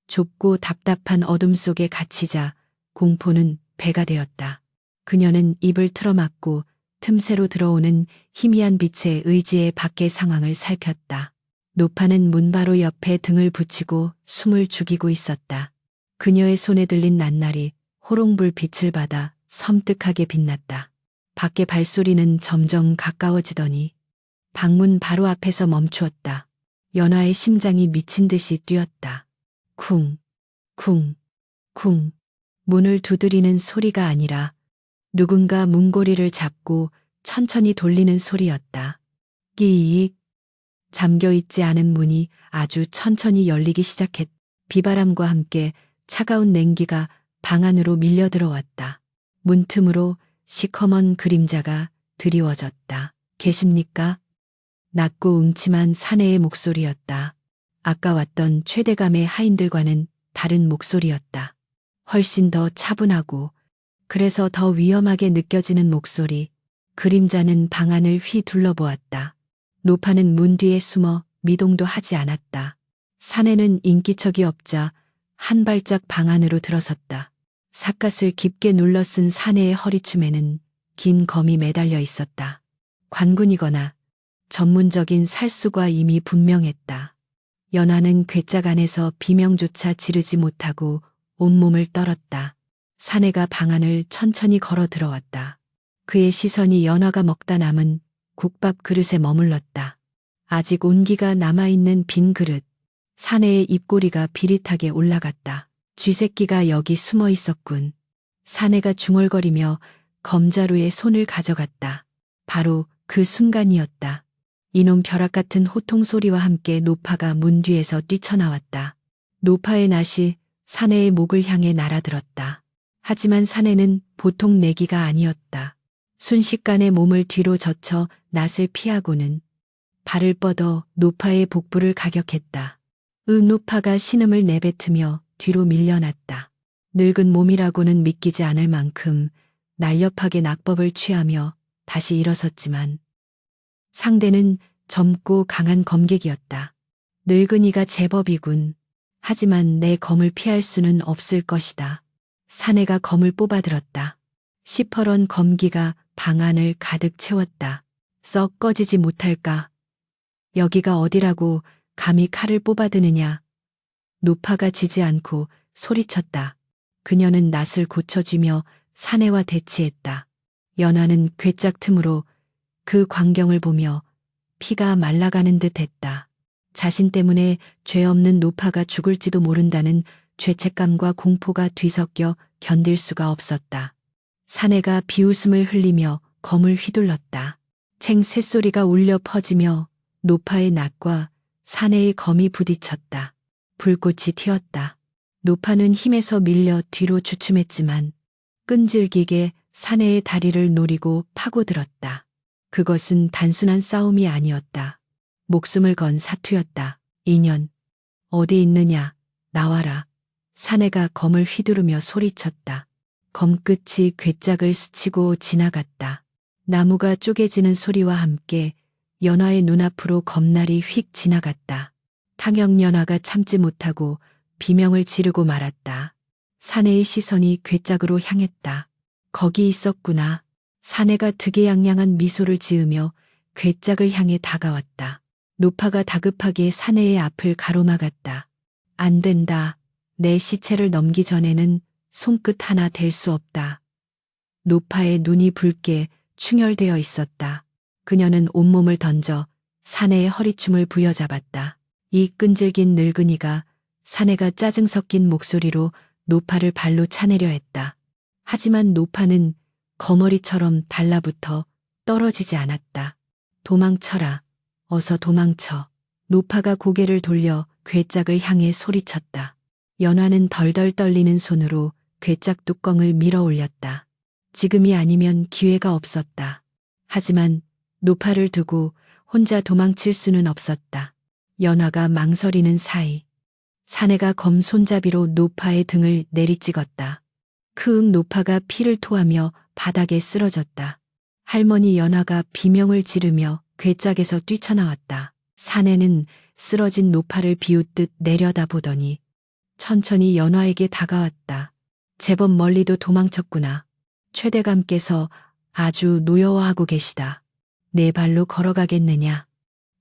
좁고 답답한 어둠 속에 갇히자 공포는 배가 되었다. 그녀는 입을 틀어막고 틈새로 들어오는 희미한 빛에 의지의 밖의 상황을 살폈다. 노파는 문 바로 옆에 등을 붙이고 숨을 죽이고 있었다. 그녀의 손에 들린 낱날이 호롱불 빛을 받아 섬뜩하게 빛났다. 밖의 발소리는 점점 가까워지더니 방문 바로 앞에서 멈추었다. 연화의 심장이 미친 듯이 뛰었다. 쿵, 쿵, 쿵. 문을 두드리는 소리가 아니라 누군가 문고리를 잡고 천천히 돌리는 소리였다. 끼익. 잠겨있지 않은 문이 아주 천천히 열리기 시작했다. 비바람과 함께 차가운 냉기가 방 안으로 밀려 들어왔다. 문틈으로 시커먼 그림자가 드리워졌다. 계십니까? 낮고 음침한 사내의 목소리였다. 아까 왔던 최대감의 하인들과는 다른 목소리였다. 훨씬 더 차분하고 그래서 더 위험하게 느껴지는 목소리. 그림자는 방 안을 휘 둘러보았다. 노파는 문 뒤에 숨어 미동도 하지 않았다. 사내는 인기척이 없자 한 발짝 방 안으로 들어섰다. 삿갓을 깊게 눌러 쓴 사내의 허리춤에는 긴 검이 매달려 있었다. 관군이거나 전문적인 살수가 이미 분명했다. 연화는 괴짝 안에서 비명조차 지르지 못하고 온몸을 떨었다. 사내가 방 안을 천천히 걸어 들어왔다. 그의 시선이 연화가 먹다 남은 국밥 그릇에 머물렀다. 아직 온기가 남아있는 빈 그릇. 사내의 입꼬리가 비릿하게 올라갔다. 쥐새끼가 여기 숨어 있었군. 사내가 중얼거리며 검자루에 손을 가져갔다. 바로 그 순간이었다. 이놈 벼락 같은 호통 소리와 함께 노파가 문 뒤에서 뛰쳐나왔다. 노파의 낫이 사내의 목을 향해 날아들었다. 하지만 사내는 보통 내기가 아니었다. 순식간에 몸을 뒤로 젖혀 낫을 피하고는 발을 뻗어 노파의 복부를 가격했다. 노파가 신음을 내뱉으며 뒤로 밀려났다. 늙은 몸이라고는 믿기지 않을 만큼 날렵하게 낙법을 취하며 다시 일어섰지만 상대는 젊고 강한 검객이었다. 늙은이가 제법이군. 하지만 내 검을 피할 수는 없을 것이다. 사내가 검을 뽑아들었다. 시퍼런 검기가 방 안을 가득 채웠다. 썩 꺼지지 못할까? 여기가 어디라고 감히 칼을 뽑아드느냐? 노파가 지지 않고 소리쳤다. 그녀는 낫을 고쳐주며 사내와 대치했다. 연화는 괴짝 틈으로 그 광경을 보며 피가 말라가는 듯 했다. 자신 때문에 죄 없는 노파가 죽을지도 모른다는 죄책감과 공포가 뒤섞여 견딜 수가 없었다. 사내가 비웃음을 흘리며 검을 휘둘렀다. 챙 쇳소리가 울려 퍼지며 노파의 낫과 사내의 검이 부딪혔다. 불꽃이 튀었다. 노파는 힘에서 밀려 뒤로 주춤했지만 끈질기게 사내의 다리를 노리고 파고들었다. 그것은 단순한 싸움이 아니었다. 목숨을 건 사투였다. 인연. 어디 있느냐? 나와라. 사내가 검을 휘두르며 소리쳤다. 검끝이 괴짝을 스치고 지나갔다. 나무가 쪼개지는 소리와 함께 연화의 눈앞으로 검날이 휙 지나갔다. 탕영연화가 참지 못하고 비명을 지르고 말았다. 사내의 시선이 괴짝으로 향했다. 거기 있었구나. 사내가 득이양양한 미소를 지으며 괴짝을 향해 다가왔다. 노파가 다급하게 사내의 앞을 가로막았다. 안 된다. 내 시체를 넘기 전에는 손끝 하나 댈 수 없다. 노파의 눈이 붉게 충혈되어 있었다. 그녀는 온몸을 던져 사내의 허리춤을 부여잡았다. 이 끈질긴 늙은이가 사내가 짜증 섞인 목소리로 노파를 발로 차내려 했다. 하지만 노파는 거머리처럼 달라붙어 떨어지지 않았다. 도망쳐라. 어서 도망쳐. 노파가 고개를 돌려 괴짝을 향해 소리쳤다. 연화는 덜덜 떨리는 손으로 괴짝 뚜껑을 밀어 올렸다. 지금이 아니면 기회가 없었다. 하지만 노파를 두고 혼자 도망칠 수는 없었다. 연화가 망설이는 사이 사내가 검 손잡이로 노파의 등을 내리찍었다. 크윽 노파가 피를 토하며 바닥에 쓰러졌다. 할머니 연화가 비명을 지르며 괴짝에서 뛰쳐나왔다. 사내는 쓰러진 노파를 비웃듯 내려다보더니 천천히 연화에게 다가왔다. 제법 멀리도 도망쳤구나. 최대감께서 아주 노여워하고 계시다. 네 발로 걸어가겠느냐?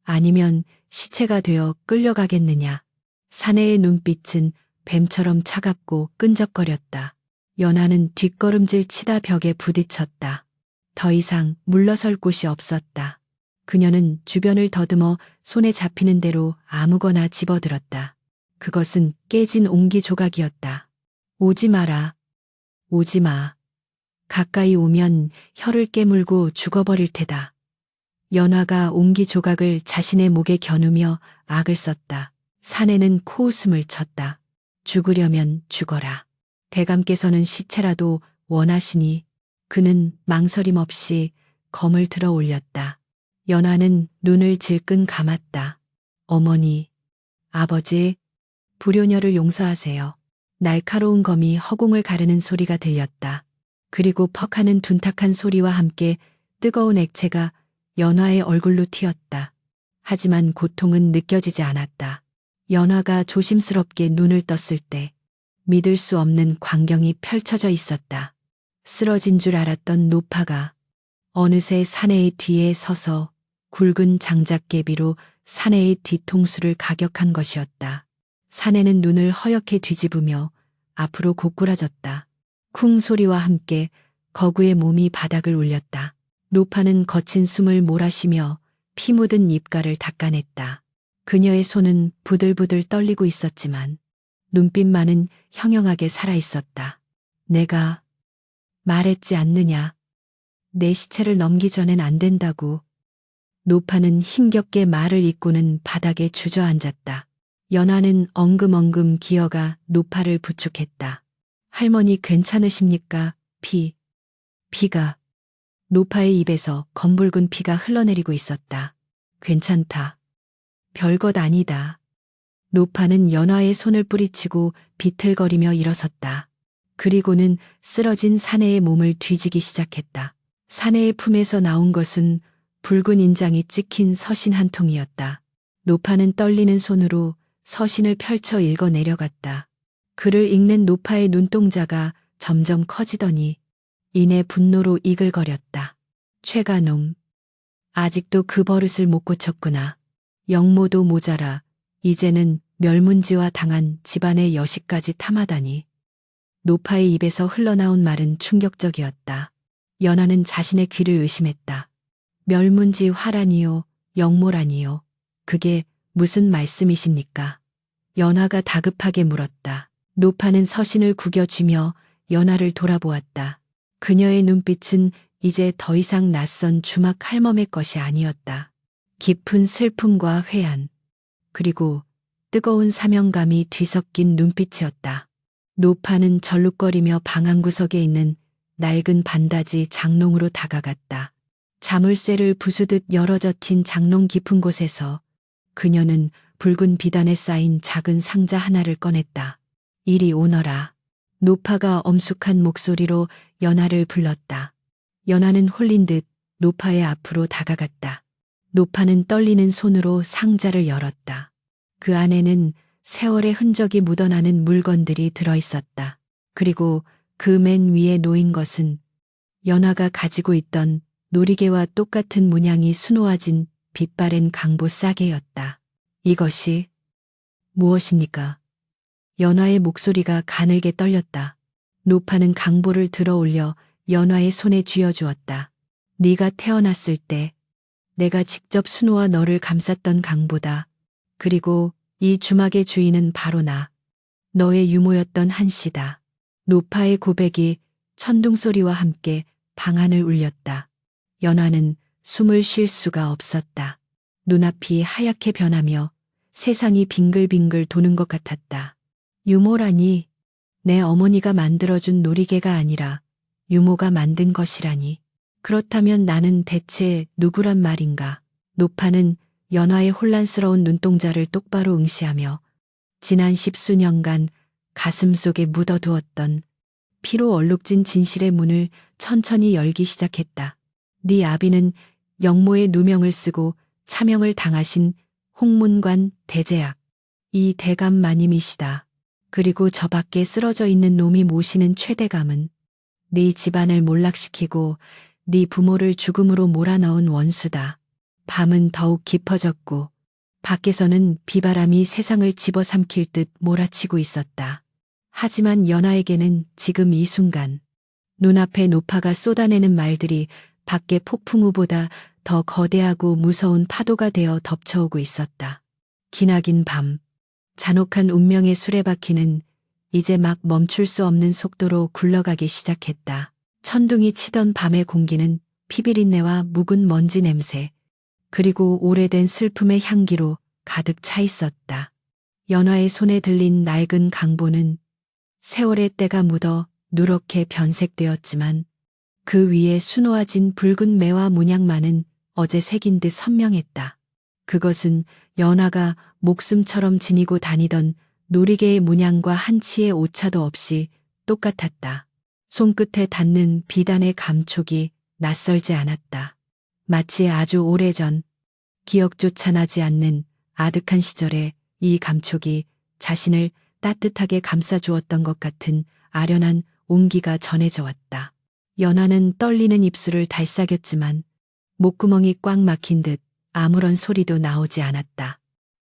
아니면 시체가 되어 끌려가겠느냐? 사내의 눈빛은 뱀처럼 차갑고 끈적거렸다. 연화는 뒷걸음질 치다 벽에 부딪혔다. 더 이상 물러설 곳이 없었다. 그녀는 주변을 더듬어 손에 잡히는 대로 아무거나 집어들었다. 그것은 깨진 옹기 조각이었다. 오지 마라. 오지 마. 가까이 오면 혀를 깨물고 죽어버릴 테다. 연화가 옹기 조각을 자신의 목에 겨누며 악을 썼다. 사내는 코웃음을 쳤다. 죽으려면 죽어라. 대감께서는 시체라도 원하시니 그는 망설임 없이 검을 들어 올렸다. 연화는 눈을 질끈 감았다. 어머니, 아버지, 불효녀를 용서하세요. 날카로운 검이 허공을 가르는 소리가 들렸다. 그리고 퍽하는 둔탁한 소리와 함께 뜨거운 액체가 연화의 얼굴로 튀었다. 하지만 고통은 느껴지지 않았다. 연화가 조심스럽게 눈을 떴을 때 믿을 수 없는 광경이 펼쳐져 있었다. 쓰러진 줄 알았던 노파가 어느새 사내의 뒤에 서서 굵은 장작개비로 사내의 뒤통수를 가격한 것이었다. 사내는 눈을 허옇게 뒤집으며 앞으로 고꾸라졌다. 쿵 소리와 함께 거구의 몸이 바닥을 울렸다. 노파는 거친 숨을 몰아쉬며 피 묻은 입가를 닦아냈다. 그녀의 손은 부들부들 떨리고 있었지만 눈빛만은 형형하게 살아있었다. 내가 말했지 않느냐. 내 시체를 넘기 전엔 안 된다고. 노파는 힘겹게 말을 잇고는 바닥에 주저앉았다. 연화는 엉금엉금 기어가 노파를 부축했다. 할머니 괜찮으십니까? 피가. 노파의 입에서 검붉은 피가 흘러내리고 있었다. 괜찮다. 별것 아니다. 노파는 연화의 손을 뿌리치고 비틀거리며 일어섰다. 그리고는 쓰러진 사내의 몸을 뒤지기 시작했다. 사내의 품에서 나온 것은 붉은 인장이 찍힌 서신 한 통이었다. 노파는 떨리는 손으로 서신을 펼쳐 읽어 내려갔다. 글을 읽는 노파의 눈동자가 점점 커지더니 이내 분노로 이글거렸다. 최가놈. 아직도 그 버릇을 못 고쳤구나. 영모도 모자라 이제는 멸문지화 당한 집안의 여식까지 탐하다니. 노파의 입에서 흘러나온 말은 충격적이었다. 연화는 자신의 귀를 의심했다. 멸문지화라니요, 영모라니요. 그게 무슨 말씀이십니까? 연화가 다급하게 물었다. 노파는 서신을 구겨쥐며 연화를 돌아보았다. 그녀의 눈빛은 이제 더 이상 낯선 주막 할멈의 것이 아니었다. 깊은 슬픔과 회한, 그리고 뜨거운 사명감이 뒤섞인 눈빛이었다. 노파는 절룩거리며 방 한구석에 있는 낡은 반다지 장롱으로 다가갔다. 자물쇠를 부수듯 열어젖힌 장롱 깊은 곳에서 그녀는 붉은 비단에 쌓인 작은 상자 하나를 꺼냈다. 이리 오너라. 노파가 엄숙한 목소리로 연화를 불렀다. 연화는 홀린 듯 노파의 앞으로 다가갔다. 노파는 떨리는 손으로 상자를 열었다. 그 안에는 세월의 흔적이 묻어나는 물건들이 들어있었다. 그리고 그 맨 위에 놓인 것은 연화가 가지고 있던 놀이개와 똑같은 문양이 수놓아진 빛바랜 강보 싸개였다. 이것이 무엇입니까? 연화의 목소리가 가늘게 떨렸다. 노파는 강보를 들어 올려 연화의 손에 쥐어주었다. 네가 태어났을 때 내가 직접 수놓아 너를 감쌌던 강보다. 그리고 이 주막의 주인은 바로 나. 너의 유모였던 한씨다. 노파의 고백이 천둥소리와 함께 방안을 울렸다. 연화는 숨을 쉴 수가 없었다. 눈앞이 하얗게 변하며 세상이 빙글빙글 도는 것 같았다. 유모라니, 내 어머니가 만들어준 놀이개가 아니라 유모가 만든 것이라니. 그렇다면 나는 대체 누구란 말인가? 노파는 연화의 혼란스러운 눈동자를 똑바로 응시하며 지난 10수년간 가슴 속에 묻어두었던 피로 얼룩진 진실의 문을 천천히 열기 시작했다. 네 아비는 영모의 누명을 쓰고 차명을 당하신 홍문관 대제약, 이 대감 마님이시다. 그리고 저 밖에 쓰러져 있는 놈이 모시는 최대감은 네 집안을 몰락시키고 네 부모를 죽음으로 몰아넣은 원수다. 밤은 더욱 깊어졌고 밖에서는 비바람이 세상을 집어삼킬 듯 몰아치고 있었다. 하지만 연화에게는 지금 이 순간 눈앞에 노파가 쏟아내는 말들이 밖의 폭풍우보다 더 거대하고 무서운 파도가 되어 덮쳐오고 있었다. 기나긴 밤, 잔혹한 운명의 수레바퀴는 이제 막 멈출 수 없는 속도로 굴러가기 시작했다. 천둥이 치던 밤의 공기는 피비린내와 묵은 먼지 냄새, 그리고 오래된 슬픔의 향기로 가득 차 있었다. 연화의 손에 들린 낡은 강보는 세월의 때가 묻어 누렇게 변색되었지만 그 위에 수놓아진 붉은 매와 문양만은 어제 새긴 듯 선명했다. 그것은 연화가 목숨처럼 지니고 다니던 놀이개의 문양과 한치의 오차도 없이 똑같았다. 손끝에 닿는 비단의 감촉이 낯설지 않았다. 마치 아주 오래전 기억조차 나지 않는 아득한 시절에 이 감촉이 자신을 따뜻하게 감싸주었던 것 같은 아련한 온기가 전해져 왔다. 연화는 떨리는 입술을 달싹였지만 목구멍이 꽉 막힌 듯 아무런 소리도 나오지 않았다.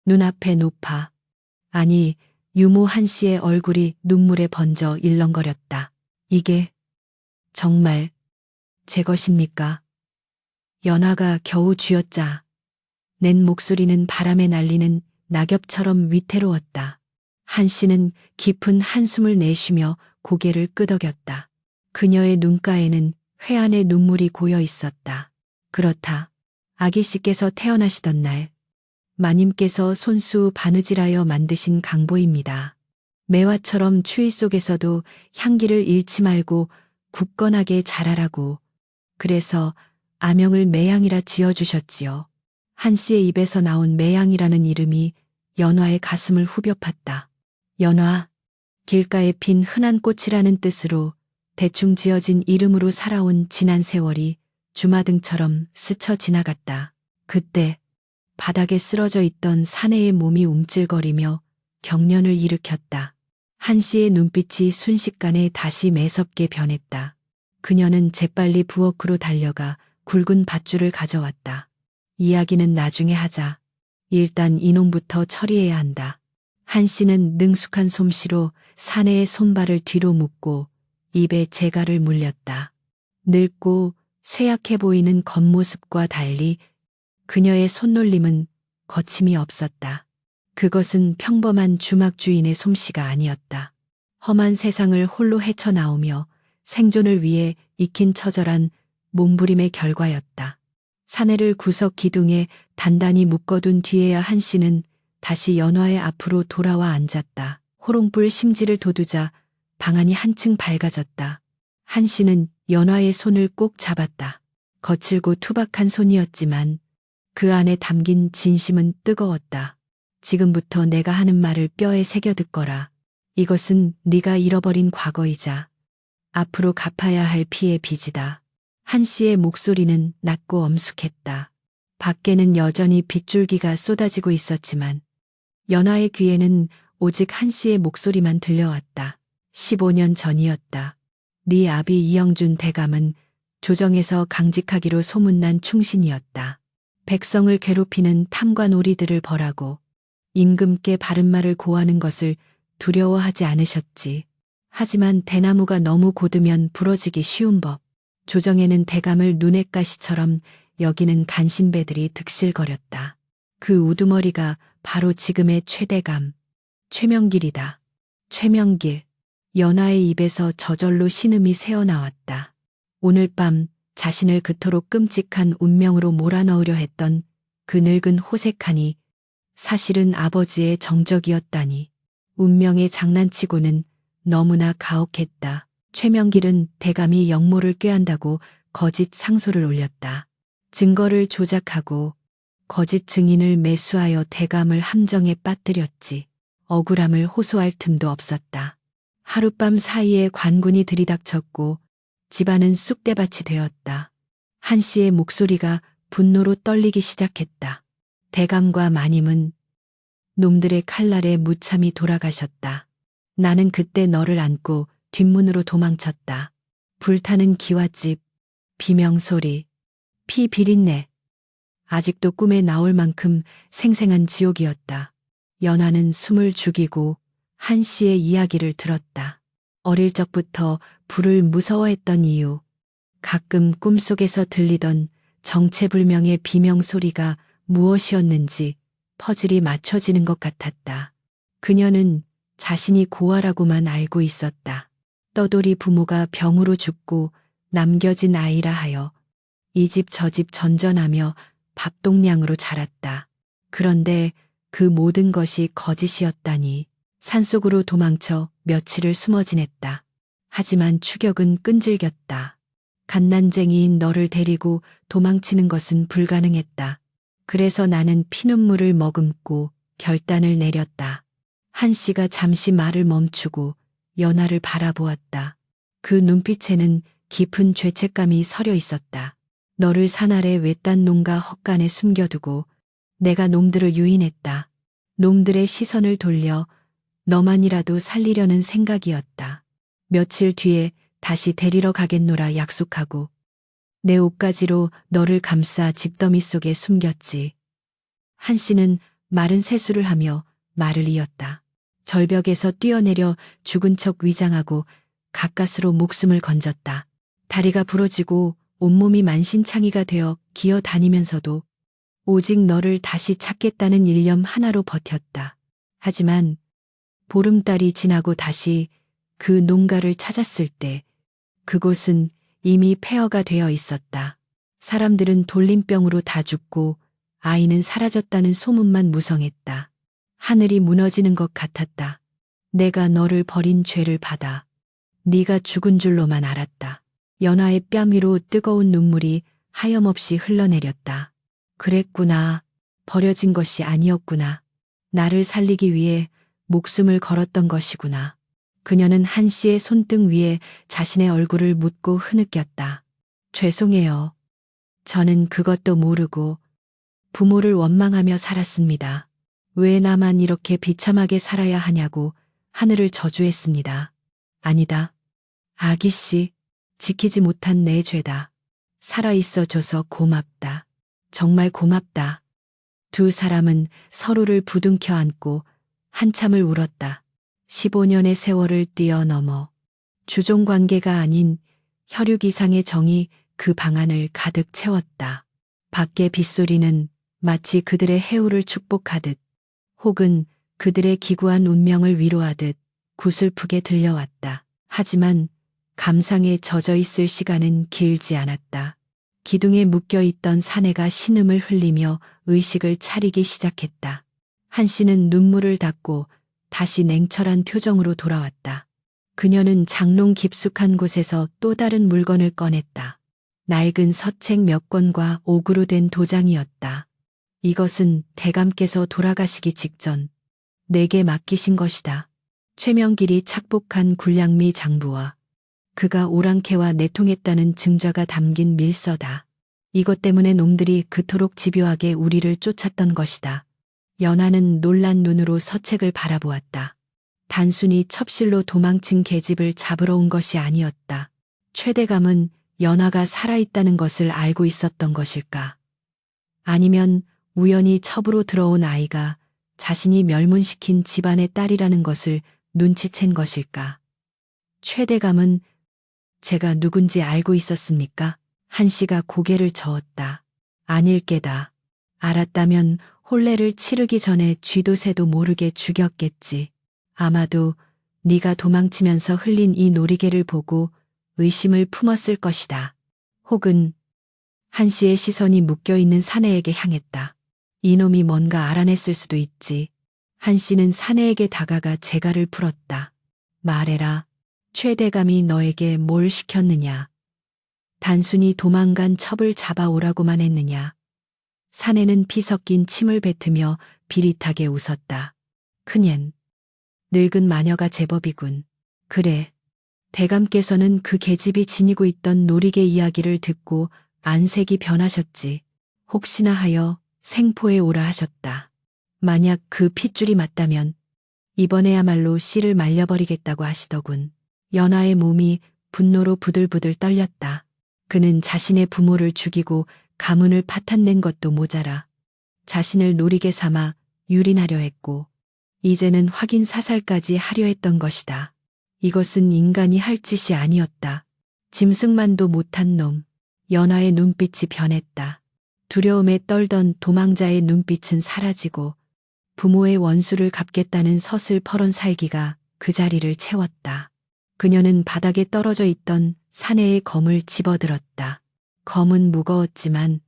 눈앞에 높아, 아니 유모 한씨의 얼굴이 눈물에 번져 일렁거렸다. 이게 정말 제 것입니까? 연화가 겨우 쥐어짜 낸 목소리는 바람에 날리는 낙엽처럼 위태로웠다. 한씨는 깊은 한숨을 내쉬며 고개를 끄덕였다. 그녀의 눈가에는 회한의 눈물이 고여 있었다. 그렇다. 아기 씨께서 태어나시던 날 마님께서 손수 바느질하여 만드신 강보입니다. 매화처럼 추위 속에서도 향기를 잃지 말고 굳건하게 자라라고. 그래서 아명을 매양이라 지어주셨지요. 한씨의 입에서 나온 매양이라는 이름이 연화의 가슴을 후벼 팠다. 연화, 길가에 핀 흔한 꽃이라는 뜻으로 대충 지어진 이름으로 살아온 지난 세월이 주마등처럼 스쳐 지나갔다. 그때 바닥에 쓰러져 있던 사내의 몸이 움찔거리며 경련을 일으켰다. 한씨의 눈빛이 순식간에 다시 매섭게 변했다. 그녀는 재빨리 부엌으로 달려가 굵은 밧줄을 가져왔다. 이야기는 나중에 하자. 일단 이놈부터 처리해야 한다. 한씨는 능숙한 솜씨로 사내의 손발을 뒤로 묶고 입에 재갈을 물렸다. 늙고 쇠약해 보이는 겉모습과 달리 그녀의 손놀림은 거침이 없었다. 그것은 평범한 주막 주인의 솜씨가 아니었다. 험한 세상을 홀로 헤쳐나오며 생존을 위해 익힌 처절한 몸부림의 결과였다. 사내를 구석 기둥에 단단히 묶어둔 뒤에야 한씨는 다시 연화의 앞으로 돌아와 앉았다. 호롱불 심지를 돋우자 방안이 한층 밝아졌다. 한씨는 연화의 손을 꼭 잡았다. 거칠고 투박한 손이었지만 그 안에 담긴 진심은 뜨거웠다. 지금부터 내가 하는 말을 뼈에 새겨 듣거라. 이것은 네가 잃어버린 과거이자 앞으로 갚아야 할 피의 빚이다. 한씨의 목소리는 낮고 엄숙했다. 밖에는 여전히 빗줄기가 쏟아지고 있었지만 연화의 귀에는 오직 한씨의 목소리만 들려왔다. 15년 전이었다. 네 아비 이영준 대감은 조정에서 강직하기로 소문난 충신이었다. 백성을 괴롭히는 탐과 놀이들을 벌하고 임금께 바른말을 고하는 것을 두려워하지 않으셨지. 하지만 대나무가 너무 고두면 부러지기 쉬운 법. 조정에는 대감을 눈엣 가시처럼 여기는 간신배들이 득실거렸다. 그 우두머리가 바로 지금의 최대감, 최명길이다. 최명길. 연화의 입에서 저절로 신음이 새어나왔다. 오늘 밤 자신을 그토록 끔찍한 운명으로 몰아넣으려 했던 그 늙은 호색하니 사실은 아버지의 정적이었다니. 운명에 장난치고는 너무나 가혹했다. 최명길은 대감이 영모를 꾀한다고 거짓 상소를 올렸다. 증거를 조작하고 거짓 증인을 매수하여 대감을 함정에 빠뜨렸지. 억울함을 호소할 틈도 없었다. 하룻밤 사이에 관군이 들이닥쳤고 집안은 쑥대밭이 되었다. 한씨의 목소리가 분노로 떨리기 시작했다. 대감과 마님은 놈들의 칼날에 무참히 돌아가셨다. 나는 그때 너를 안고 뒷문으로 도망쳤다. 불타는 기와집, 비명소리, 피 비린내. 아직도 꿈에 나올 만큼 생생한 지옥이었다. 연화는 숨을 죽이고 한씨의 이야기를 들었다. 어릴 적부터 불을 무서워했던 이유, 가끔 꿈속에서 들리던 정체불명의 비명소리가 무엇이었는지 퍼즐이 맞춰지는 것 같았다. 그녀는 자신이 고아라고만 알고 있었다. 떠돌이 부모가 병으로 죽고 남겨진 아이라 하여 이 집 저 집 전전하며 밥동량으로 자랐다. 그런데 그 모든 것이 거짓이었다니. 산속으로 도망쳐 며칠을 숨어 지냈다. 하지만 추격은 끈질겼다. 갓난쟁이인 너를 데리고 도망치는 것은 불가능했다. 그래서 나는 피눈물을 머금고 결단을 내렸다. 한 씨가 잠시 말을 멈추고 연하를 바라보았다. 그 눈빛에는 깊은 죄책감이 서려 있었다. 너를 산 아래 외딴 농가 헛간에 숨겨두고 내가 놈들을 유인했다. 놈들의 시선을 돌려 너만이라도 살리려는 생각이었다. 며칠 뒤에 다시 데리러 가겠노라 약속하고 내 옷가지로 너를 감싸 집더미 속에 숨겼지. 한 씨는 마른 세수를 하며 말을 이었다. 절벽에서 뛰어내려 죽은 척 위장하고 가까스로 목숨을 건졌다. 다리가 부러지고 온몸이 만신창이가 되어 기어 다니면서도 오직 너를 다시 찾겠다는 일념 하나로 버텼다. 하지만 보름달이 지나고 다시 그 농가를 찾았을 때 그곳은 이미 폐허가 되어 있었다. 사람들은 돌림병으로 다 죽고 아이는 사라졌다는 소문만 무성했다. 하늘이 무너지는 것 같았다. 내가 너를 버린 죄를 받아 네가 죽은 줄로만 알았다. 연하의 뺨 위로 뜨거운 눈물이 하염없이 흘러내렸다. 그랬구나. 버려진 것이 아니었구나. 나를 살리기 위해 목숨을 걸었던 것이구나. 그녀는 한 씨의 손등 위에 자신의 얼굴을 묻고 흐느꼈다. 죄송해요. 저는 그것도 모르고 부모를 원망하며 살았습니다. 왜 나만 이렇게 비참하게 살아야 하냐고 하늘을 저주했습니다. 아니다. 아기 씨, 지키지 못한 내 죄다. 살아있어 줘서 고맙다. 정말 고맙다. 두 사람은 서로를 부둥켜 안고 한참을 울었다. 15년의 세월을 뛰어넘어 주종 관계가 아닌 혈육 이상의 정이 그 방안을 가득 채웠다. 밖의 빗소리는 마치 그들의 해우를 축복하듯 혹은 그들의 기구한 운명을 위로하듯 구슬프게 들려왔다. 하지만 감상에 젖어 있을 시간은 길지 않았다. 기둥에 묶여있던 사내가 신음을 흘리며 의식을 차리기 시작했다. 한 씨는 눈물을 닦고 다시 냉철한 표정으로 돌아왔다. 그녀는 장롱 깊숙한 곳에서 또 다른 물건을 꺼냈다. 낡은 서책 몇 권과 옥으로 된 도장이었다. 이것은 대감께서 돌아가시기 직전 내게 맡기신 것이다. 최명길이 착복한 굴량미 장부와 그가 오랑캐와 내통했다는 증자가 담긴 밀서다. 이것 때문에 놈들이 그토록 집요하게 우리를 쫓았던 것이다. 연하는 놀란 눈으로 서책을 바라보았다. 단순히 첩실로 도망친 계집을 잡으러 온 것이 아니었다. 최대감은 연하가 살아있다는 것을 알고 있었던 것일까? 아니면 우연히 첩으로 들어온 아이가 자신이 멸문시킨 집안의 딸이라는 것을 눈치챈 것일까? 최대감은 제가 누군지 알고 있었습니까? 한 씨가 고개를 저었다. 아닐 게다. 알았다면 혼례를 치르기 전에 쥐도 새도 모르게 죽였겠지. 아마도 네가 도망치면서 흘린 이 놀이개를 보고 의심을 품었을 것이다. 혹은 한 씨의 시선이 묶여있는 사내에게 향했다. 이놈이 뭔가 알아냈을 수도 있지. 한 씨는 사내에게 다가가 재갈을 풀었다. 말해라. 최대감이 너에게 뭘 시켰느냐? 단순히 도망간 첩을 잡아오라고만 했느냐? 사내는 피 섞인 침을 뱉으며 비릿하게 웃었다. 크녜. 늙은 마녀가 제법이군. 그래. 대감께서는 그 계집이 지니고 있던 놀이개 이야기를 듣고 안색이 변하셨지. 혹시나 하여 생포에 오라 하셨다. 만약 그 핏줄이 맞다면 이번에야말로 씨를 말려버리겠다고 하시더군. 연하의 몸이 분노로 부들부들 떨렸다. 그는 자신의 부모를 죽이고 가문을 파탄낸 것도 모자라 자신을 놀이개 삼아 유린하려 했고 이제는 확인 사살까지 하려 했던 것이다. 이것은 인간이 할 짓이 아니었다. 짐승만도 못한 놈. 연하의 눈빛이 변했다. 두려움에 떨던 도망자의 눈빛은 사라지고 부모의 원수를 갚겠다는 서슬퍼런 살기가 그 자리를 채웠다. 그녀는 바닥에 떨어져 있던 사내의 검을 집어들었다. 검은 무거웠지만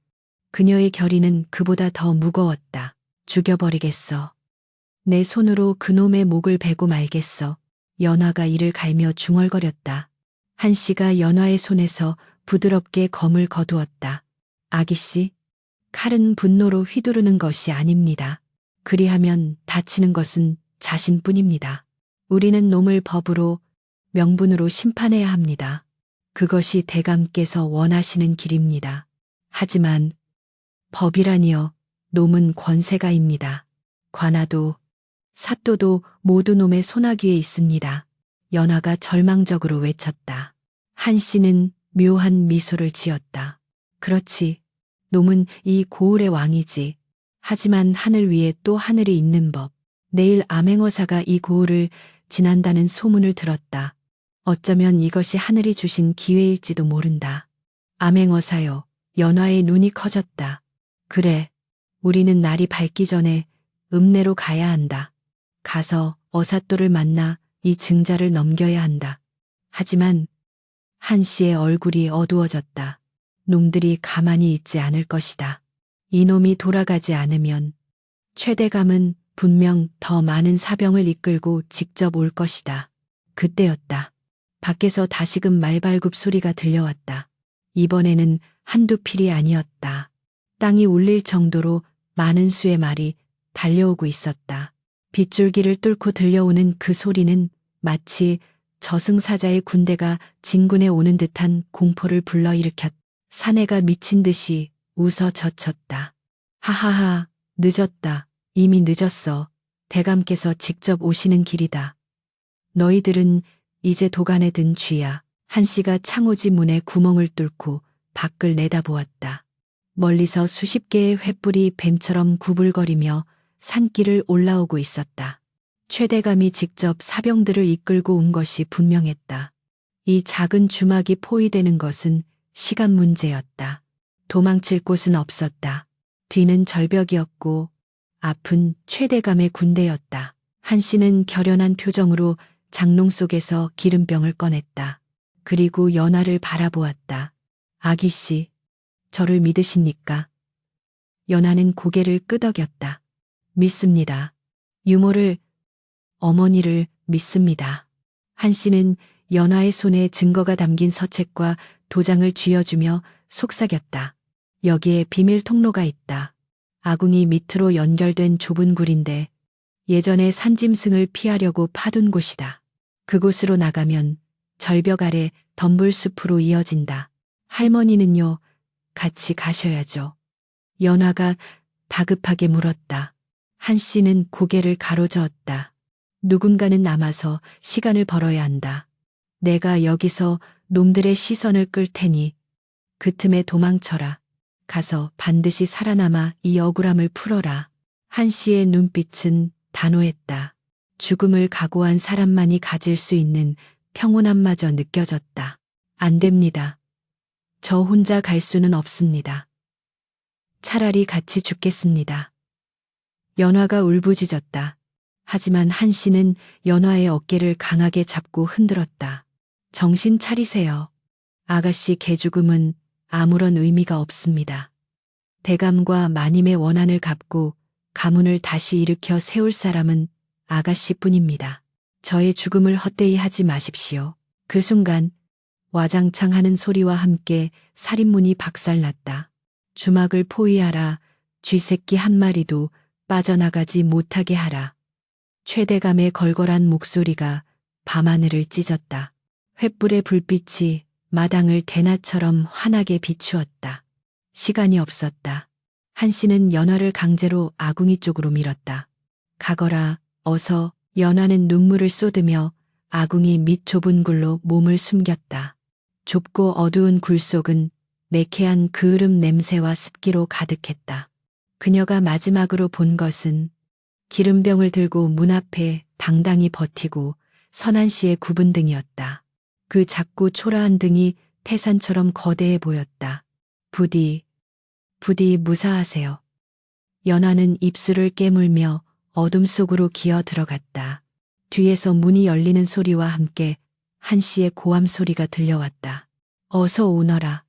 그녀의 결의는 그보다 더 무거웠다. 죽여버리겠어. 내 손으로 그놈의 목을 베고 말겠어. 연화가 이를 갈며 중얼거렸다. 한씨가 연화의 손에서 부드럽게 검을 거두었다. 아기씨, 칼은 분노로 휘두르는 것이 아닙니다. 그리하면 다치는 것은 자신뿐입니다. 우리는 놈을 법으로, 명분으로 심판해야 합니다. 그것이 대감께서 원하시는 길입니다. 하지만 법이라니요, 놈은 권세가입니다. 관아도, 사또도 모두 놈의 손아귀에 있습니다. 연화가 절망적으로 외쳤다. 한씨는 묘한 미소를 지었다. 그렇지, 놈은 이 고을의 왕이지. 하지만 하늘 위에 또 하늘이 있는 법. 내일 암행어사가 이 고을을 지난다는 소문을 들었다. 어쩌면 이것이 하늘이 주신 기회일지도 모른다. 암행어사여, 연화의 눈이 커졌다. 그래, 우리는 날이 밝기 전에 읍내로 가야 한다. 가서 어사또를 만나 이 증자를 넘겨야 한다. 하지만 한씨의 얼굴이 어두워졌다. 놈들이 가만히 있지 않을 것이다. 이놈이 돌아가지 않으면 최대감은 분명 더 많은 사병을 이끌고 직접 올 것이다. 그때였다. 밖에서 다시금 말발굽 소리가 들려왔다. 이번에는 한두 필이 아니었다. 땅이 울릴 정도로 많은 수의 말이 달려오고 있었다. 빗줄기를 뚫고 들려오는 그 소리는 마치 저승사자의 군대가 진군에 오는 듯한 공포를 불러일으켰다. 사내가 미친 듯이 웃어 젖혔다. 하하하, 늦었다. 이미 늦었어. 대감께서 직접 오시는 길이다. 너희들은 이제 도간에 든 쥐야. 한씨가 창호지 문에 구멍을 뚫고 밖을 내다보았다. 멀리서 수십 개의 횃불이 뱀처럼 구불거리며 산길을 올라오고 있었다. 최대감이 직접 사병들을 이끌고 온 것이 분명했다. 이 작은 주막이 포위되는 것은 시간 문제였다. 도망칠 곳은 없었다. 뒤는 절벽이었고 앞은 최대감의 군대였다. 한씨는 결연한 표정으로 장롱 속에서 기름병을 꺼냈다. 그리고 연화를 바라보았다. 아기씨, 저를 믿으십니까? 연화는 고개를 끄덕였다. 믿습니다. 유모를, 어머니를 믿습니다. 한씨는 연화의 손에 증거가 담긴 서책과 도장을 쥐어주며 속삭였다. 여기에 비밀 통로가 있다. 아궁이 밑으로 연결된 좁은 굴인데 예전에 산짐승을 피하려고 파둔 곳이다. 그곳으로 나가면 절벽 아래 덤불숲으로 이어진다. 할머니는요, 같이 가셔야죠. 연화가 다급하게 물었다. 한씨는 고개를 가로저었다. 누군가는 남아서 시간을 벌어야 한다. 내가 여기서 놈들의 시선을 끌 테니 그 틈에 도망쳐라. 가서 반드시 살아남아 이 억울함을 풀어라. 한씨의 눈빛은 단호했다. 죽음을 각오한 사람만이 가질 수 있는 평온함마저 느껴졌다. 안 됩니다. 저 혼자 갈 수는 없습니다. 차라리 같이 죽겠습니다. 연화가 울부짖었다. 하지만 한씨는 연화의 어깨를 강하게 잡고 흔들었다. 정신 차리세요. 아가씨 개죽음은 아무런 의미가 없습니다. 대감과 마님의 원한을 갚고 가문을 다시 일으켜 세울 사람은 아가씨뿐입니다. 저의 죽음을 헛되이 하지 마십시오. 그 순간 와장창 하는 소리와 함께 살인문이 박살났다. 주막을 포위하라. 쥐새끼 한 마리도 빠져나가지 못하게 하라. 최대감의 걸걸한 목소리가 밤하늘을 찢었다. 횃불의 불빛이 마당을 대낮처럼 환하게 비추었다. 시간이 없었다. 한씨는 연화를 강제로 아궁이 쪽으로 밀었다. 가거라, 어서. 연화는 눈물을 쏟으며 아궁이 밑 좁은 굴로 몸을 숨겼다. 좁고 어두운 굴 속은 매캐한 그을음 냄새와 습기로 가득했다. 그녀가 마지막으로 본 것은 기름병을 들고 문 앞에 당당히 버티고 선한 씨의 굽은 등이었다. 그 작고 초라한 등이 태산처럼 거대해 보였다. 부디 무사하세요. 연화는 입술을 깨물며 어둠 속으로 기어 들어갔다. 뒤에서 문이 열리는 소리와 함께 한씨의 고함 소리가 들려왔다. 어서 오너라.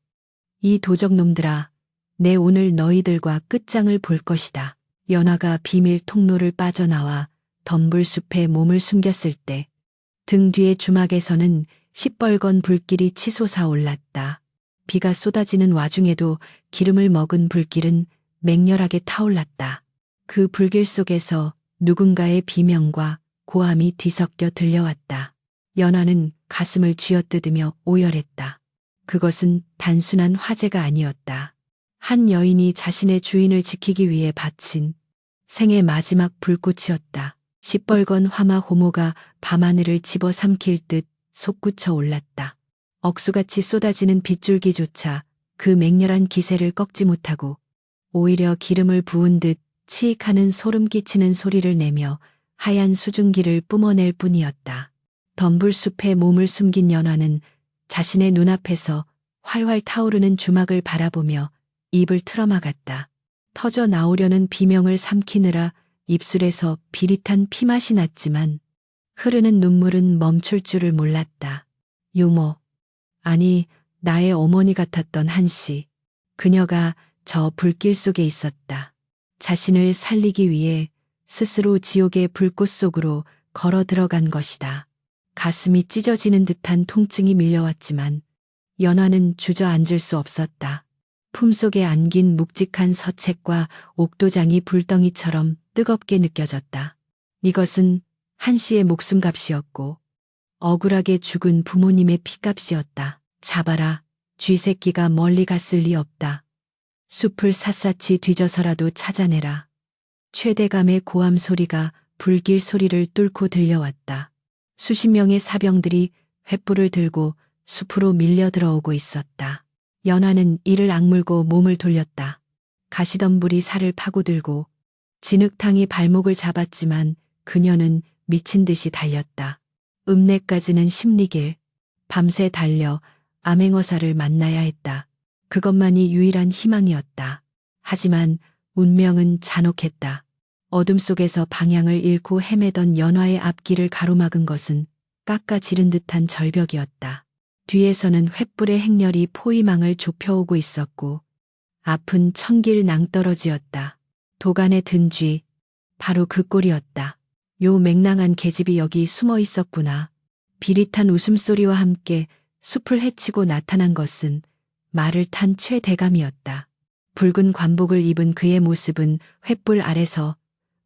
이 도적놈들아, 내 오늘 너희들과 끝장을 볼 것이다. 연화가 비밀 통로를 빠져나와 덤불숲에 몸을 숨겼을 때 등 뒤의 주막에서는 시뻘건 불길이 치솟아 올랐다. 비가 쏟아지는 와중에도 기름을 먹은 불길은 맹렬하게 타올랐다. 그 불길 속에서 누군가의 비명과 고함이 뒤섞여 들려왔다. 연화는 가슴을 쥐어뜯으며 오열했다. 그것은 단순한 화재가 아니었다. 한 여인이 자신의 주인을 지키기 위해 바친 생의 마지막 불꽃이었다. 시뻘건 화마 호모가 밤하늘을 집어삼킬 듯 솟구쳐 올랐다. 억수같이 쏟아지는 빗줄기조차 그 맹렬한 기세를 꺾지 못하고 오히려 기름을 부은 듯 치익하는 소름 끼치는 소리를 내며 하얀 수증기를 뿜어낼 뿐이었다. 덤불숲에 몸을 숨긴 연화는 자신의 눈앞에서 활활 타오르는 주막을 바라보며 입을 틀어막았다. 터져 나오려는 비명을 삼키느라 입술에서 비릿한 피맛이 났지만 흐르는 눈물은 멈출 줄을 몰랐다. 유모, 아니 나의 어머니 같았던 한씨. 그녀가 저 불길 속에 있었다. 자신을 살리기 위해 스스로 지옥의 불꽃 속으로 걸어 들어간 것이다. 가슴이 찢어지는 듯한 통증이 밀려왔지만 연화는 주저앉을 수 없었다. 품속에 안긴 묵직한 서책과 옥도장이 불덩이처럼 뜨겁게 느껴졌다. 이것은 한씨의 목숨값이었고 억울하게 죽은 부모님의 피값이었다. 잡아라, 쥐새끼가 멀리 갔을 리 없다. 숲을 샅샅이 뒤져서라도 찾아내라. 최대감의 고함 소리가 불길 소리를 뚫고 들려왔다. 수십 명의 사병들이 횃불을 들고 숲으로 밀려 들어오고 있었다. 연화는 이를 악물고 몸을 돌렸다. 가시덤불이 살을 파고들고 진흙탕이 발목을 잡았지만 그녀는 미친 듯이 달렸다. 읍내까지는 십리길. 밤새 달려 암행어사를 만나야 했다. 그것만이 유일한 희망이었다. 하지만 운명은 잔혹했다. 어둠 속에서 방향을 잃고 헤매던 연화의 앞길을 가로막은 것은 깎아지른 듯한 절벽이었다. 뒤에서는 횃불의 행렬이 포위망을 좁혀오고 있었고 앞은 천길 낭떠러지였다. 도간에 든 쥐, 바로 그 꼴이었다. 요 맹랑한 계집이 여기 숨어 있었구나. 비릿한 웃음소리와 함께 숲을 헤치고 나타난 것은 말을 탄 최대감이었다. 붉은 관복을 입은 그의 모습은 횃불 아래서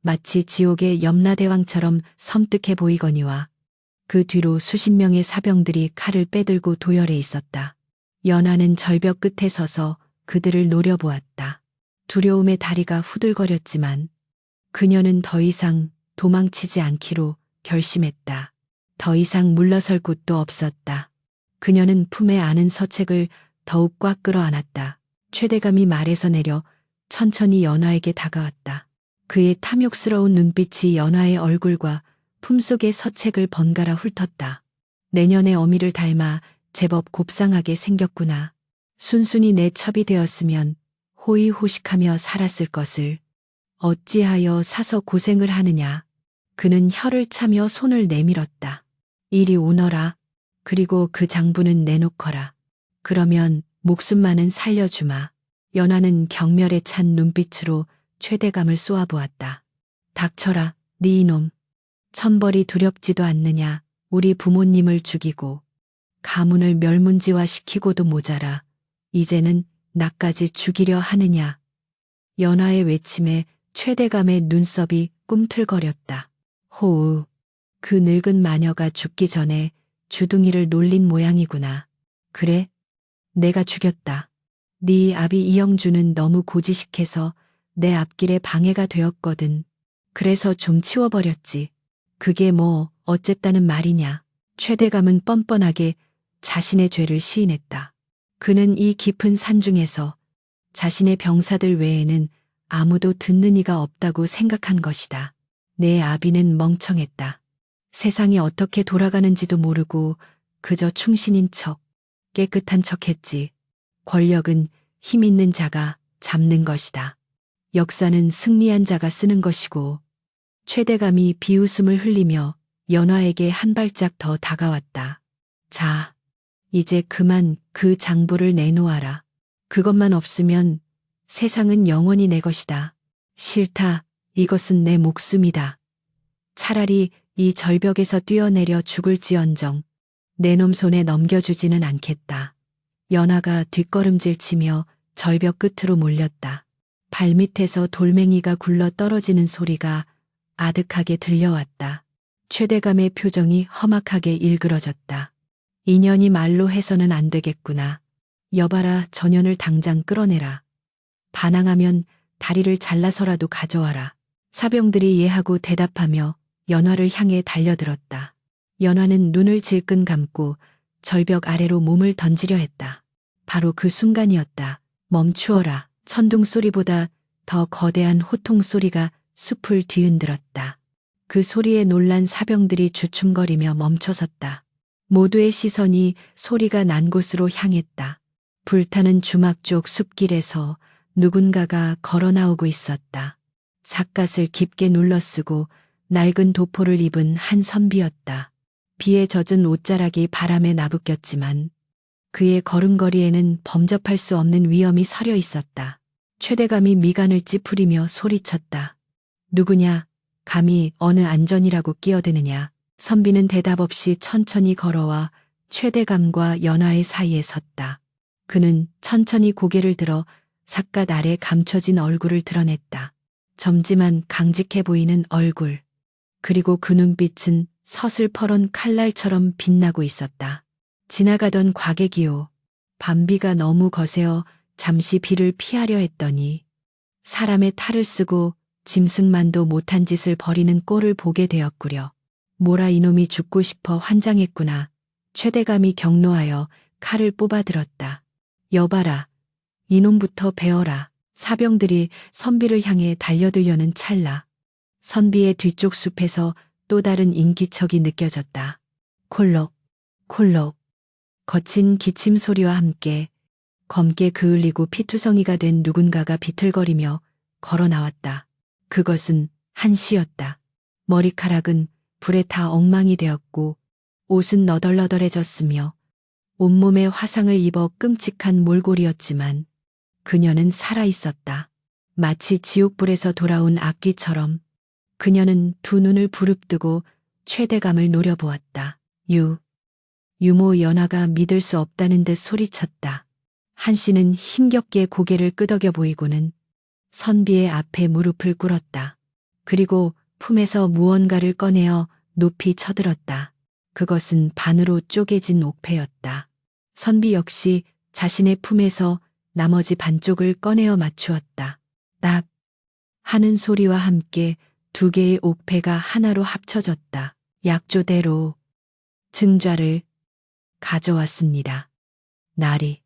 마치 지옥의 염라대왕처럼 섬뜩해 보이거니와 그 뒤로 수십 명의 사병들이 칼을 빼들고 도열해 있었다. 연화는 절벽 끝에 서서 그들을 노려보았다. 두려움에 다리가 후들거렸지만 그녀는 더 이상 도망치지 않기로 결심했다. 더 이상 물러설 곳도 없었다. 그녀는 품에 안은 서책을 더욱 꽉 끌어안았다. 최대감이 말에서 내려 천천히 연화에게 다가왔다. 그의 탐욕스러운 눈빛이 연화의 얼굴과 품속의 서책을 번갈아 훑었다. 내년의 어미를 닮아 제법 곱상하게 생겼구나. 순순히 내 첩이 되었으면 호의호식하며 살았을 것을 어찌하여 사서 고생을 하느냐. 그는 혀를 차며 손을 내밀었다. 이리 오너라. 그리고 그 장부는 내놓거라. 그러면 목숨만은 살려주마. 연화는 경멸에 찬 눈빛으로 최대감을 쏘아보았다. 닥쳐라, 네 이놈. 천벌이 두렵지도 않느냐. 우리 부모님을 죽이고 가문을 멸문지화시키고도 모자라. 이제는 나까지 죽이려 하느냐. 연화의 외침에 최대감의 눈썹이 꿈틀거렸다. 호우, 그 늙은 마녀가 죽기 전에 주둥이를 놀린 모양이구나. 그래, 내가 죽였다. 네 아비 이영주는 너무 고지식해서 내 앞길에 방해가 되었거든. 그래서 좀 치워버렸지. 그게 뭐 어쨌다는 말이냐. 최대감은 뻔뻔하게 자신의 죄를 시인했다. 그는 이 깊은 산중에서 자신의 병사들 외에는 아무도 듣는 이가 없다고 생각한 것이다. 내 아비는 멍청했다. 세상이 어떻게 돌아가는지도 모르고 그저 충신인 척, 깨끗한 척했지. 권력은 힘 있는 자가 잡는 것이다. 역사는 승리한 자가 쓰는 것이고 최대감이 비웃음을 흘리며 연화에게 한 발짝 더 다가왔다. 자, 이제 그만 그 장부를 내놓아라. 그것만 없으면 세상은 영원히 내 것이다. 싫다. 이것은 내 목숨이다. 차라리 이 절벽에서 뛰어내려 죽을지언정 내 놈 손에 넘겨주지는 않겠다. 연화가 뒷걸음질 치며 절벽 끝으로 몰렸다. 발밑에서 돌멩이가 굴러 떨어지는 소리가 아득하게 들려왔다. 최대감의 표정이 험악하게 일그러졌다. 인연이 말로 해서는 안 되겠구나. 여봐라, 전연을 당장 끌어내라. 반항하면 다리를 잘라서라도 가져와라. 사병들이 예하고 대답하며 연화를 향해 달려들었다. 연화는 눈을 질끈 감고 절벽 아래로 몸을 던지려 했다. 바로 그 순간이었다. 멈추어라. 천둥 소리보다 더 거대한 호통 소리가 숲을 뒤흔들었다. 그 소리에 놀란 사병들이 주춤거리며 멈춰섰다. 모두의 시선이 소리가 난 곳으로 향했다. 불타는 주막 쪽 숲길에서 누군가가 걸어 나오고 있었다. 삿갓을 깊게 눌러쓰고 낡은 도포를 입은 한 선비였다. 비에 젖은 옷자락이 바람에 나부꼈지만 그의 걸음걸이에는 범접할 수 없는 위엄이 서려 있었다. 최대감이 미간을 찌푸리며 소리쳤다. 누구냐? 감히 어느 안전이라고 끼어드느냐? 선비는 대답 없이 천천히 걸어와 최대감과 연화의 사이에 섰다. 그는 천천히 고개를 들어 삿갓 아래 감춰진 얼굴을 드러냈다. 점지만 강직해 보이는 얼굴. 그리고 그 눈빛은 서슬퍼런 칼날처럼 빛나고 있었다. 지나가던 과객이요. 밤비가 너무 거세어 잠시 비를 피하려 했더니 사람의 탈을 쓰고 짐승만도 못한 짓을 벌이는 꼴을 보게 되었구려. 뭐라 이놈이 죽고 싶어 환장했구나. 최대감이 경노하여 칼을 뽑아들었다. 여봐라. 이놈부터 베어라. 사병들이 선비를 향해 달려들려는 찰나. 선비의 뒤쪽 숲에서 또 다른 인기척이 느껴졌다. 콜록, 콜록. 거친 기침 소리와 함께 검게 그을리고 피투성이가 된 누군가가 비틀거리며 걸어 나왔다. 그것은 한시였다. 머리카락은 불에 타 엉망이 되었고 옷은 너덜너덜해졌으며 온몸에 화상을 입어 끔찍한 몰골이었지만 그녀는 살아있었다. 마치 지옥불에서 돌아온 악귀처럼 그녀는 두 눈을 부릅뜨고 최대감을 노려보았다. 유모 연화가 믿을 수 없다는 듯 소리쳤다. 한씨는 힘겹게 고개를 끄덕여 보이고는 선비의 앞에 무릎을 꿇었다. 그리고 품에서 무언가를 꺼내어 높이 쳐들었다. 그것은 반으로 쪼개진 옥패였다. 선비 역시 자신의 품에서 나머지 반쪽을 꺼내어 맞추었다. 납 하는 소리와 함께 두 개의 옥패가 하나로 합쳐졌다. 약조대로 증좌를 가져왔습니다. 나리.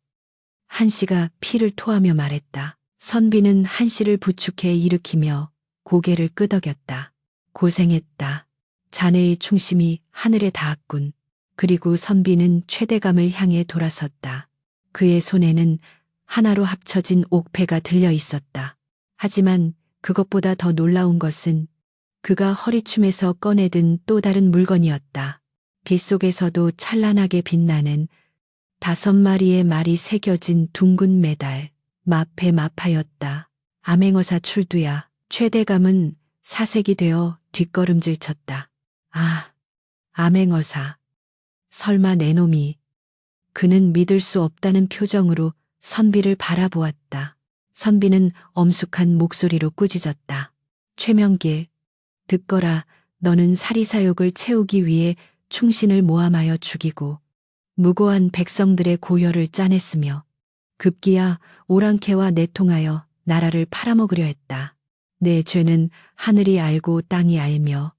한씨가 피를 토하며 말했다. 선비는 한씨를 부축해 일으키며 고개를 끄덕였다. 고생했다. 자네의 충심이 하늘에 닿았군. 그리고 선비는 최대감을 향해 돌아섰다. 그의 손에는 하나로 합쳐진 옥패가 들려 있었다. 하지만 그것보다 더 놀라운 것은 그가 허리춤에서 꺼내든 또 다른 물건이었다. 빗속에서도 찬란하게 빛나는 5마리의 말이 새겨진 둥근 메달. 마패 마파였다. 암행어사 출두야. 최대감은 사색이 되어 뒷걸음질 쳤다. 아, 암행어사. 설마 내 놈이. 그는 믿을 수 없다는 표정으로 선비를 바라보았다. 선비는 엄숙한 목소리로 꾸짖었다. 최명길, 듣거라. 너는 사리사욕을 채우기 위해 충신을 모함하여 죽이고 무고한 백성들의 고혈을 짜냈으며 급기야 오랑캐와 내통하여 나라를 팔아먹으려 했다. 내 죄는 하늘이 알고 땅이 알며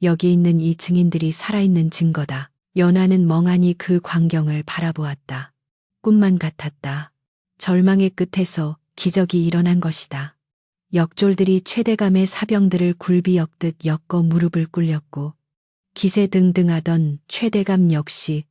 여기 있는 이 증인들이 살아있는 증거다. 연화는 멍하니 그 광경을 바라보았다. 꿈만 같았다. 절망의 끝에서 기적이 일어난 것이다. 역졸들이 최대감의 사병들을 굴비 엮듯 엮어 무릎을 꿇렸고 기세등등하던 최대감 역시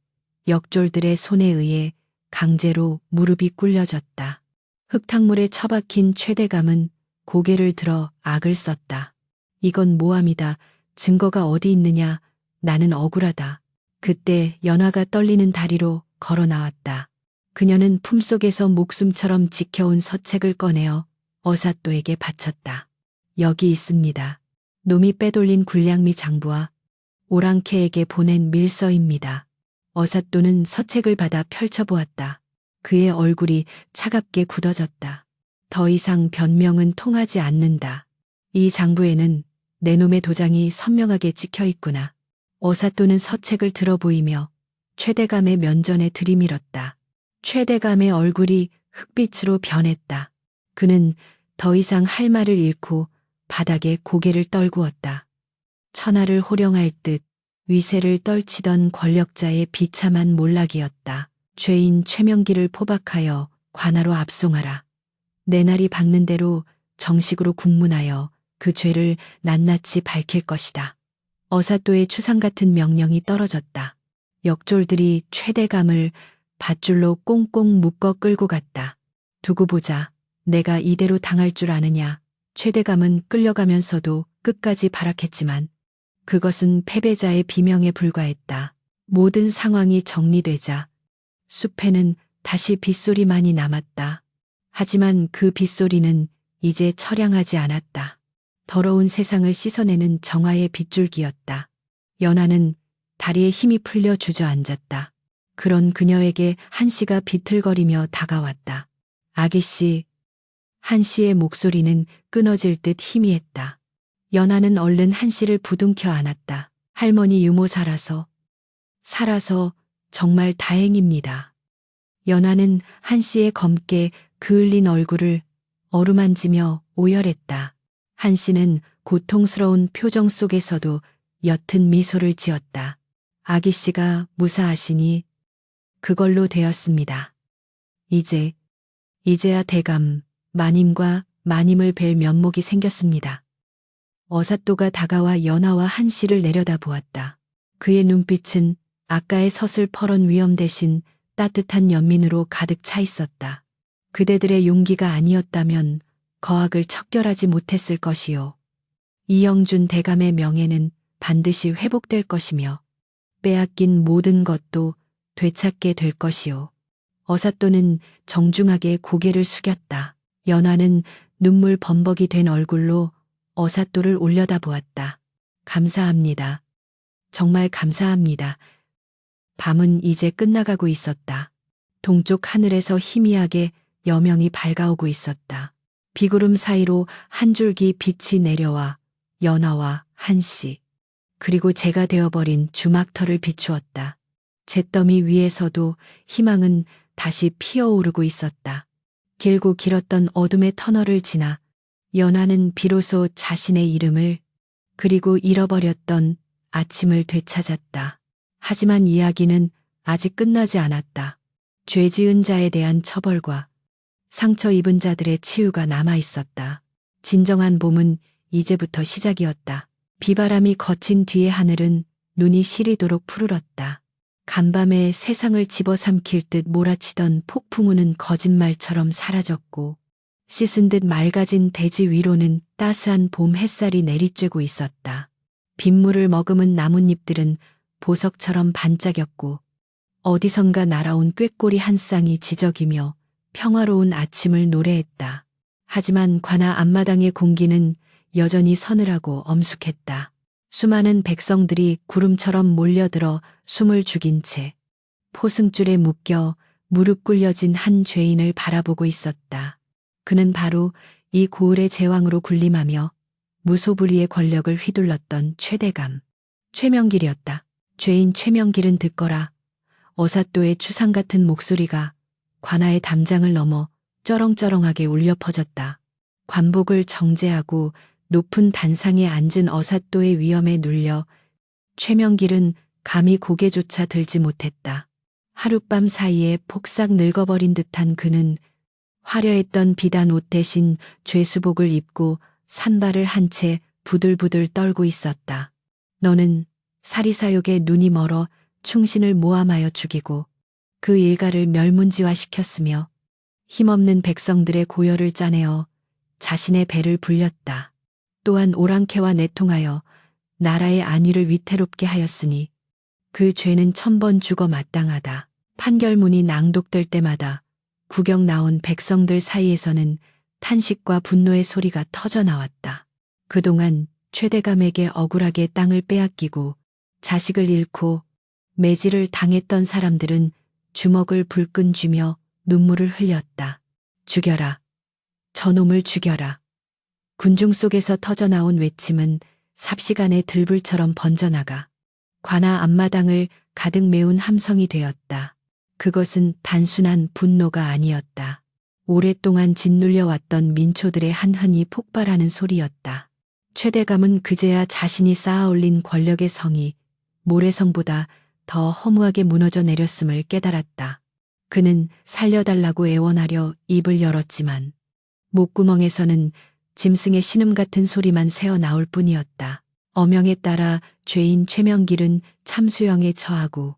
역졸들의 손에 의해 강제로 무릎이 꿇려졌다. 흙탕물에 처박힌 최대감은 고개를 들어 악을 썼다. 이건 모함이다. 증거가 어디 있느냐. 나는 억울하다. 그때 연화가 떨리는 다리로 걸어 나왔다. 그녀는 품속에서 목숨처럼 지켜온 서책을 꺼내어 어사또에게 바쳤다. 여기 있습니다. 놈이 빼돌린 군량미 장부와 오랑캐에게 보낸 밀서입니다. 어사또는 서책을 받아 펼쳐보았다. 그의 얼굴이 차갑게 굳어졌다. 더 이상 변명은 통하지 않는다. 이 장부에는 내 놈의 도장이 선명하게 찍혀 있구나. 어사또는 서책을 들어 보이며 최대감의 면전에 들이밀었다. 최대감의 얼굴이 흑빛으로 변했다. 그는 더 이상 할 말을 잃고 바닥에 고개를 떨구었다. 천하를 호령할 듯 위세를 떨치던 권력자의 비참한 몰락이었다. 죄인 최명기를 포박하여 관하로 압송하라. 내 날이 밝는 대로 정식으로 국문하여 그 죄를 낱낱이 밝힐 것이다. 어사또의 추상 같은 명령이 떨어졌다. 역졸들이 최대감을 밧줄로 꽁꽁 묶어 끌고 갔다. 두고 보자. 내가 이대로 당할 줄 아느냐. 최대감은 끌려가면서도 끝까지 발악했지만 그것은 패배자의 비명에 불과했다. 모든 상황이 정리되자 숲에는 다시 빗소리만이 남았다. 하지만 그 빗소리는 이제 처량하지 않았다. 더러운 세상을 씻어내는 정화의 빗줄기였다. 연하는 다리에 힘이 풀려 주저앉았다. 그런 그녀에게 한씨가 비틀거리며 다가왔다. 아기씨. 한씨의 목소리는 끊어질 듯 희미했다. 연하는 얼른 한씨를 부둥켜 안았다. 할머니 유모 살아서 정말 다행입니다. 연하는 한씨의 검게 그을린 얼굴을 어루만지며 오열했다. 한씨는 고통스러운 표정 속에서도 옅은 미소를 지었다. 아기씨가 무사하시니 그걸로 되었습니다. 이제야 대감, 마님과 마님을 뵐 면목이 생겼습니다. 어사또가 다가와 연하와 한씨를 내려다보았다. 그의 눈빛은 아까의 서슬퍼런 위엄 대신 따뜻한 연민으로 가득 차 있었다. 그대들의 용기가 아니었다면 거악을 척결하지 못했을 것이요. 이영준 대감의 명예는 반드시 회복될 것이며 빼앗긴 모든 것도 되찾게 될 것이요. 어사또는 정중하게 고개를 숙였다. 연하는 눈물 범벅이 된 얼굴로 어사또를 올려다보았다. 감사합니다. 정말 감사합니다. 밤은 이제 끝나가고 있었다. 동쪽 하늘에서 희미하게 여명이 밝아오고 있었다. 비구름 사이로 한 줄기 빛이 내려와 연하와 한씨, 그리고 제가 되어버린 주막터를 비추었다. 잿더미 위에서도 희망은 다시 피어오르고 있었다. 길고 길었던 어둠의 터널을 지나 연하는 비로소 자신의 이름을 그리고 잃어버렸던 아침을 되찾았다. 하지만 이야기는 아직 끝나지 않았다. 죄 지은 자에 대한 처벌과 상처 입은 자들의 치유가 남아 있었다. 진정한 봄은 이제부터 시작이었다. 비바람이 거친 뒤의 하늘은 눈이 시리도록 푸르렀다. 간밤에 세상을 집어삼킬 듯 몰아치던 폭풍우는 거짓말처럼 사라졌고 씻은 듯 맑아진 대지 위로는 따스한 봄 햇살이 내리쬐고 있었다. 빗물을 머금은 나뭇잎들은 보석처럼 반짝였고 어디선가 날아온 꾀꼬리 한 쌍이 지저귀며 평화로운 아침을 노래했다. 하지만 관아 앞마당의 공기는 여전히 서늘하고 엄숙했다. 수많은 백성들이 구름처럼 몰려들어 숨을 죽인 채 포승줄에 묶여 무릎 꿇려진 한 죄인을 바라보고 있었다. 그는 바로 이 고을의 제왕으로 군림하며 무소불위의 권력을 휘둘렀던 최대감, 최명길이었다. 죄인 최명길은 듣거라. 어사또의 추상 같은 목소리가 관아의 담장을 넘어 쩌렁쩌렁하게 울려 퍼졌다. 관복을 정제하고 높은 단상에 앉은 어사또의 위엄에 눌려 최명길은 감히 고개조차 들지 못했다. 하룻밤 사이에 폭삭 늙어버린 듯한 그는 화려했던 비단 옷 대신 죄수복을 입고 산발을 한 채 부들부들 떨고 있었다. 너는 사리사욕에 눈이 멀어 충신을 모함하여 죽이고 그 일가를 멸문지화시켰으며 힘없는 백성들의 고열을 짜내어 자신의 배를 불렸다. 또한 오랑캐와 내통하여 나라의 안위를 위태롭게 하였으니 그 죄는 1000번 죽어 마땅하다. 판결문이 낭독될 때마다 구경 나온 백성들 사이에서는 탄식과 분노의 소리가 터져 나왔다. 그동안 최대감에게 억울하게 땅을 빼앗기고 자식을 잃고 매질을 당했던 사람들은 주먹을 불끈 쥐며 눈물을 흘렸다. 죽여라. 저놈을 죽여라. 군중 속에서 터져나온 외침은 삽시간에 들불처럼 번져나가 관아 앞마당을 가득 메운 함성이 되었다. 그것은 단순한 분노가 아니었다. 오랫동안 짓눌려 왔던 민초들의 한흔이 폭발하는 소리였다. 최대감은 그제야 자신이 쌓아올린 권력의 성이 모래성보다 더 허무하게 무너져 내렸음을 깨달았다. 그는 살려달라고 애원하려 입을 열었지만 목구멍에서는 짐승의 신음 같은 소리만 새어 나올 뿐이었다. 어명에 따라 죄인 최명길은 참수형에 처하고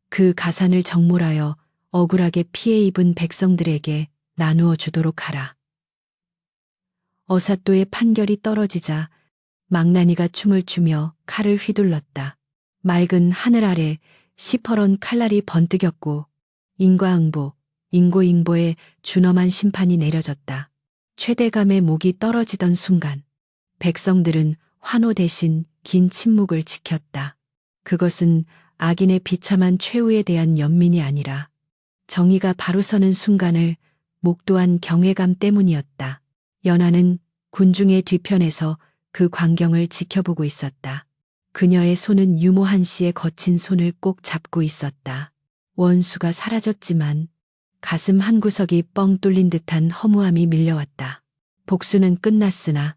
그 가산을 정몰하여 억울하게 피해 입은 백성들에게 나누어 주도록 하라. 어사또의 판결이 떨어지자 망나니가 춤을 추며 칼을 휘둘렀다. 맑은 하늘 아래 시퍼런 칼날이 번뜩였고 인과응보, 인고잉보의 준엄한 심판이 내려졌다. 최대감의 목이 떨어지던 순간 백성들은 환호 대신 긴 침묵을 지켰다. 그것은 악인의 비참한 최후에 대한 연민이 아니라 정의가 바로 서는 순간을 목도한 경외감 때문이었다. 연하는 군중의 뒤편에서 그 광경을 지켜보고 있었다. 그녀의 손은 유모한 씨의 거친 손을 꼭 잡고 있었다. 원수가 사라졌지만 가슴 한구석이 뻥 뚫린 듯한 허무함이 밀려왔다. 복수는 끝났으나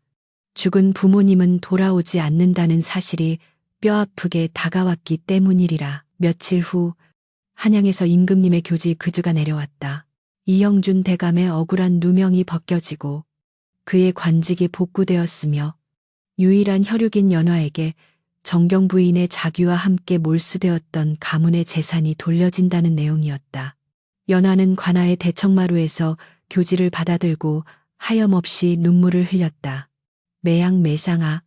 죽은 부모님은 돌아오지 않는다는 사실이 뼈아프게 다가왔기 때문이리라. 며칠 후 한양에서 임금님의 교지 그주가 내려왔다. 이영준 대감의 억울한 누명이 벗겨지고 그의 관직이 복구되었으며 유일한 혈육인 연화에게 정경 부인의 자귀와 함께 몰수되었던 가문의 재산이 돌려진다는 내용이었다. 연화는 관아의 대청마루에서 교지를 받아들고 하염없이 눈물을 흘렸다. 매양매상아,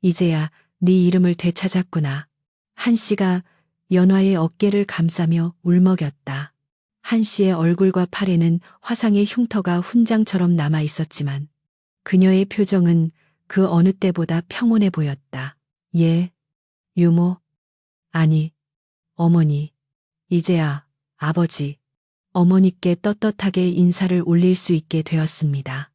이제야 네 이름을 되찾았구나. 한씨가 연화의 어깨를 감싸며 울먹였다. 한씨의 얼굴과 팔에는 화상의 흉터가 훈장처럼 남아 있었지만 그녀의 표정은 그 어느 때보다 평온해 보였다. 예, 유모, 아니, 어머니, 이제야 아버지, 어머니께 떳떳하게 인사를 올릴 수 있게 되었습니다.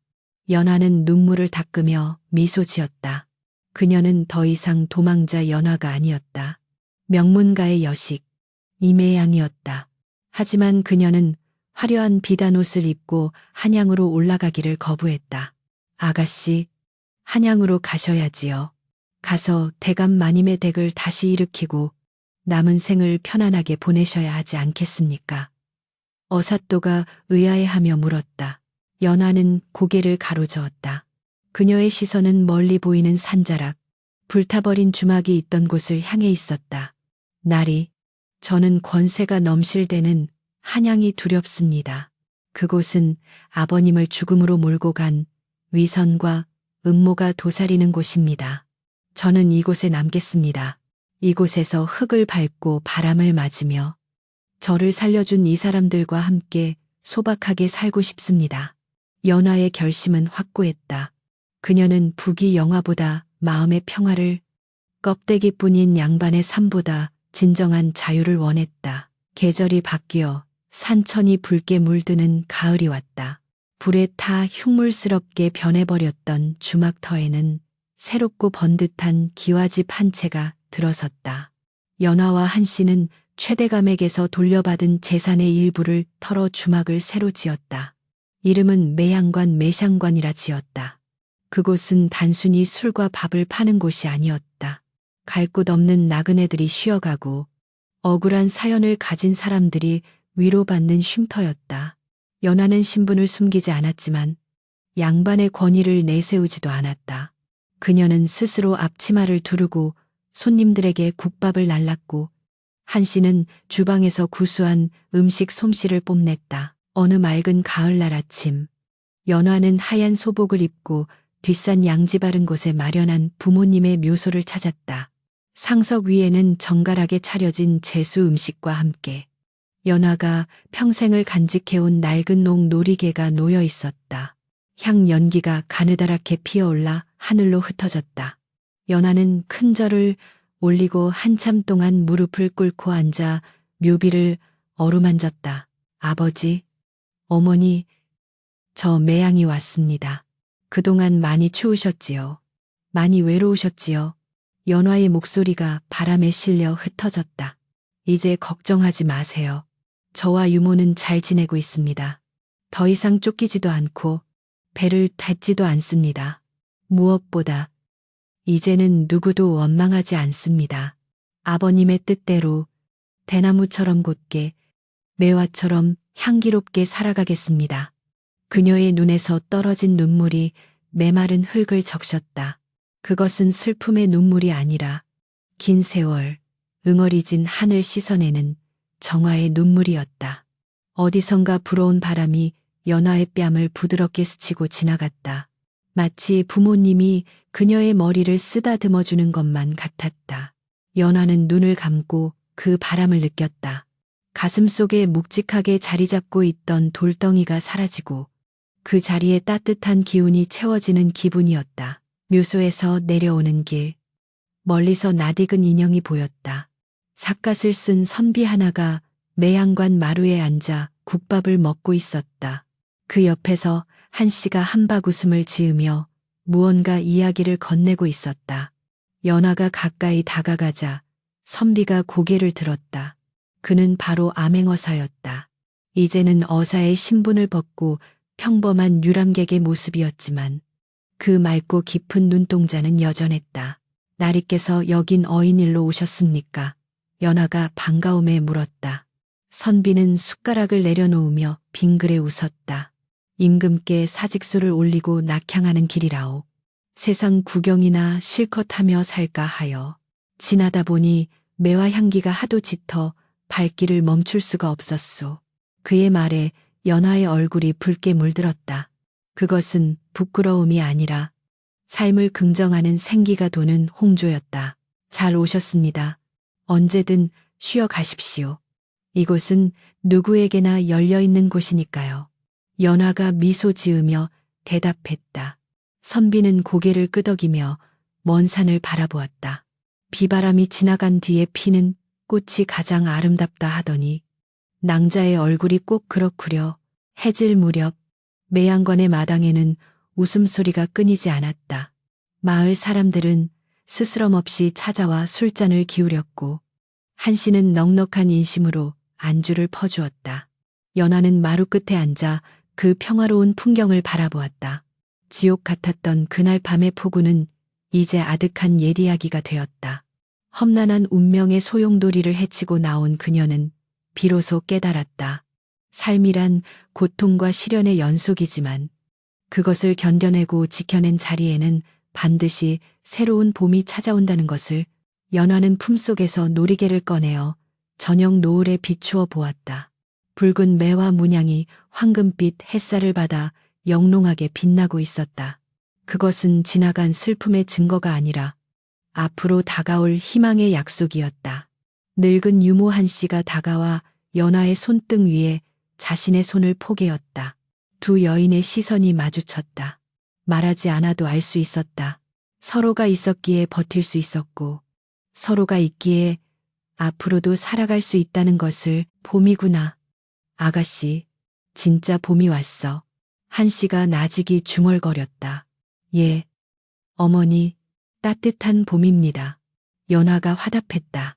연화는 눈물을 닦으며 미소 지었다. 그녀는 더 이상 도망자 연화가 아니었다. 명문가의 여식, 임혜양이었다. 하지만 그녀는 화려한 비단옷을 입고 한양으로 올라가기를 거부했다. 아가씨, 한양으로 가셔야지요. 가서 대감 마님의 댁을 다시 일으키고 남은 생을 편안하게 보내셔야 하지 않겠습니까? 어사또가 의아해하며 물었다. 연화는 고개를 가로저었다. 그녀의 시선은 멀리 보이는 산자락, 불타버린 주막이 있던 곳을 향해 있었다. 나리, 저는 권세가 넘실대는 한양이 두렵습니다. 그곳은 아버님을 죽음으로 몰고 간 위선과 음모가 도사리는 곳입니다. 저는 이곳에 남겠습니다. 이곳에서 흙을 밟고 바람을 맞으며 저를 살려준 이 사람들과 함께 소박하게 살고 싶습니다. 연화의 결심은 확고했다. 그녀는 부귀 영화보다 마음의 평화를, 껍데기뿐인 양반의 삶보다 진정한 자유를 원했다. 계절이 바뀌어 산천이 붉게 물드는 가을이 왔다. 불에 타 흉물스럽게 변해버렸던 주막터에는 새롭고 번듯한 기와집 한 채가 들어섰다. 연화와 한씨는 최대감에게서 돌려받은 재산의 일부를 털어 주막을 새로 지었다. 이름은 매양관 매샹관이라 지었다. 그곳은 단순히 술과 밥을 파는 곳이 아니었다. 갈 곳 없는 나그네들이 쉬어가고 억울한 사연을 가진 사람들이 위로받는 쉼터였다. 연하는 신분을 숨기지 않았지만 양반의 권위를 내세우지도 않았다. 그녀는 스스로 앞치마를 두르고 손님들에게 국밥을 날랐고 한씨는 주방에서 구수한 음식 솜씨를 뽐냈다. 어느 맑은 가을날 아침, 연화는 하얀 소복을 입고 뒷산 양지 바른 곳에 마련한 부모님의 묘소를 찾았다. 상석 위에는 정갈하게 차려진 제수 음식과 함께 연화가 평생을 간직해온 낡은 옥 놀이개가 놓여 있었다. 향 연기가 가느다랗게 피어올라 하늘로 흩어졌다. 연화는 큰 절을 올리고 한참 동안 무릎을 꿇고 앉아 묘비를 어루만졌다. 아버지, 어머니, 저 매양이 왔습니다. 그동안 많이 추우셨지요. 많이 외로우셨지요. 연화의 목소리가 바람에 실려 흩어졌다. 이제 걱정하지 마세요. 저와 유모는 잘 지내고 있습니다. 더 이상 쫓기지도 않고 배를 탔지도 않습니다. 무엇보다 이제는 누구도 원망하지 않습니다. 아버님의 뜻대로 대나무처럼 곧게 매화처럼 향기롭게 살아가겠습니다. 그녀의 눈에서 떨어진 눈물이 메마른 흙을 적셨다. 그것은 슬픔의 눈물이 아니라 긴 세월 응어리진 하늘 씻어내는 정화의 눈물이었다. 어디선가 불어온 바람이 연화의 뺨을 부드럽게 스치고 지나갔다. 마치 부모님이 그녀의 머리를 쓰다듬어 주는 것만 같았다. 연화는 눈을 감고 그 바람을 느꼈다. 가슴 속에 묵직하게 자리 잡고 있던 돌덩이가 사라지고 그 자리에 따뜻한 기운이 채워지는 기분이었다. 묘소에서 내려오는 길, 멀리서 낯익은 인형이 보였다. 삿갓을 쓴 선비 하나가 매양관 마루에 앉아 국밥을 먹고 있었다. 그 옆에서 한 씨가 한박 웃음을 지으며 무언가 이야기를 건네고 있었다. 연화가 가까이 다가가자 선비가 고개를 들었다. 그는 바로 암행어사였다. 이제는 어사의 신분을 벗고 평범한 유람객의 모습이었지만 그 맑고 깊은 눈동자는 여전했다. 나리께서 여긴 어인일로 오셨습니까? 연화가 반가움에 물었다. 선비는 숟가락을 내려놓으며 빙그레 웃었다. 임금께 사직수를 올리고 낙향하는 길이라오. 세상 구경이나 실컷 하며 살까 하여. 지나다 보니 매화 향기가 하도 짙어 발길을 멈출 수가 없었소. 그의 말에 연화의 얼굴이 붉게 물들었다. 그것은 부끄러움이 아니라 삶을 긍정하는 생기가 도는 홍조였다. 잘 오셨습니다. 언제든 쉬어 가십시오. 이곳은 누구에게나 열려있는 곳이니까요. 연화가 미소 지으며 대답했다. 선비는 고개를 끄덕이며 먼 산을 바라보았다. 비바람이 지나간 뒤에 피는 꽃이 가장 아름답다 하더니 낭자의 얼굴이 꼭 그렇구려. 해질 무렵 매양관의 마당에는 웃음소리가 끊이지 않았다. 마을 사람들은 스스럼 없이 찾아와 술잔을 기울였고 한 씨는 넉넉한 인심으로 안주를 퍼주었다. 연화는 마루 끝에 앉아 그 평화로운 풍경을 바라보았다. 지옥 같았던 그날 밤의 폭우는 이제 아득한 옛 이야기가 되었다. 험난한 운명의 소용돌이를 헤치고 나온 그녀는 비로소 깨달았다. 삶이란 고통과 시련의 연속이지만 그것을 견뎌내고 지켜낸 자리에는 반드시 새로운 봄이 찾아온다는 것을. 연화는 품속에서 놀이개를 꺼내어 저녁 노을에 비추어 보았다. 붉은 매화 문양이 황금빛 햇살을 받아 영롱하게 빛나고 있었다. 그것은 지나간 슬픔의 증거가 아니라 앞으로 다가올 희망의 약속이었다. 늙은 유모 한 씨가 다가와 연화의 손등 위에 자신의 손을 포개었다. 두 여인의 시선이 마주쳤다. 말하지 않아도 알 수 있었다. 서로가 있었기에 버틸 수 있었고 서로가 있기에 앞으로도 살아갈 수 있다는 것을. 봄이구나. 아가씨, 진짜 봄이 왔어. 한 씨가 나직이 중얼거렸다. 예, 어머니, 따뜻한 봄입니다. 연화가 화답했다.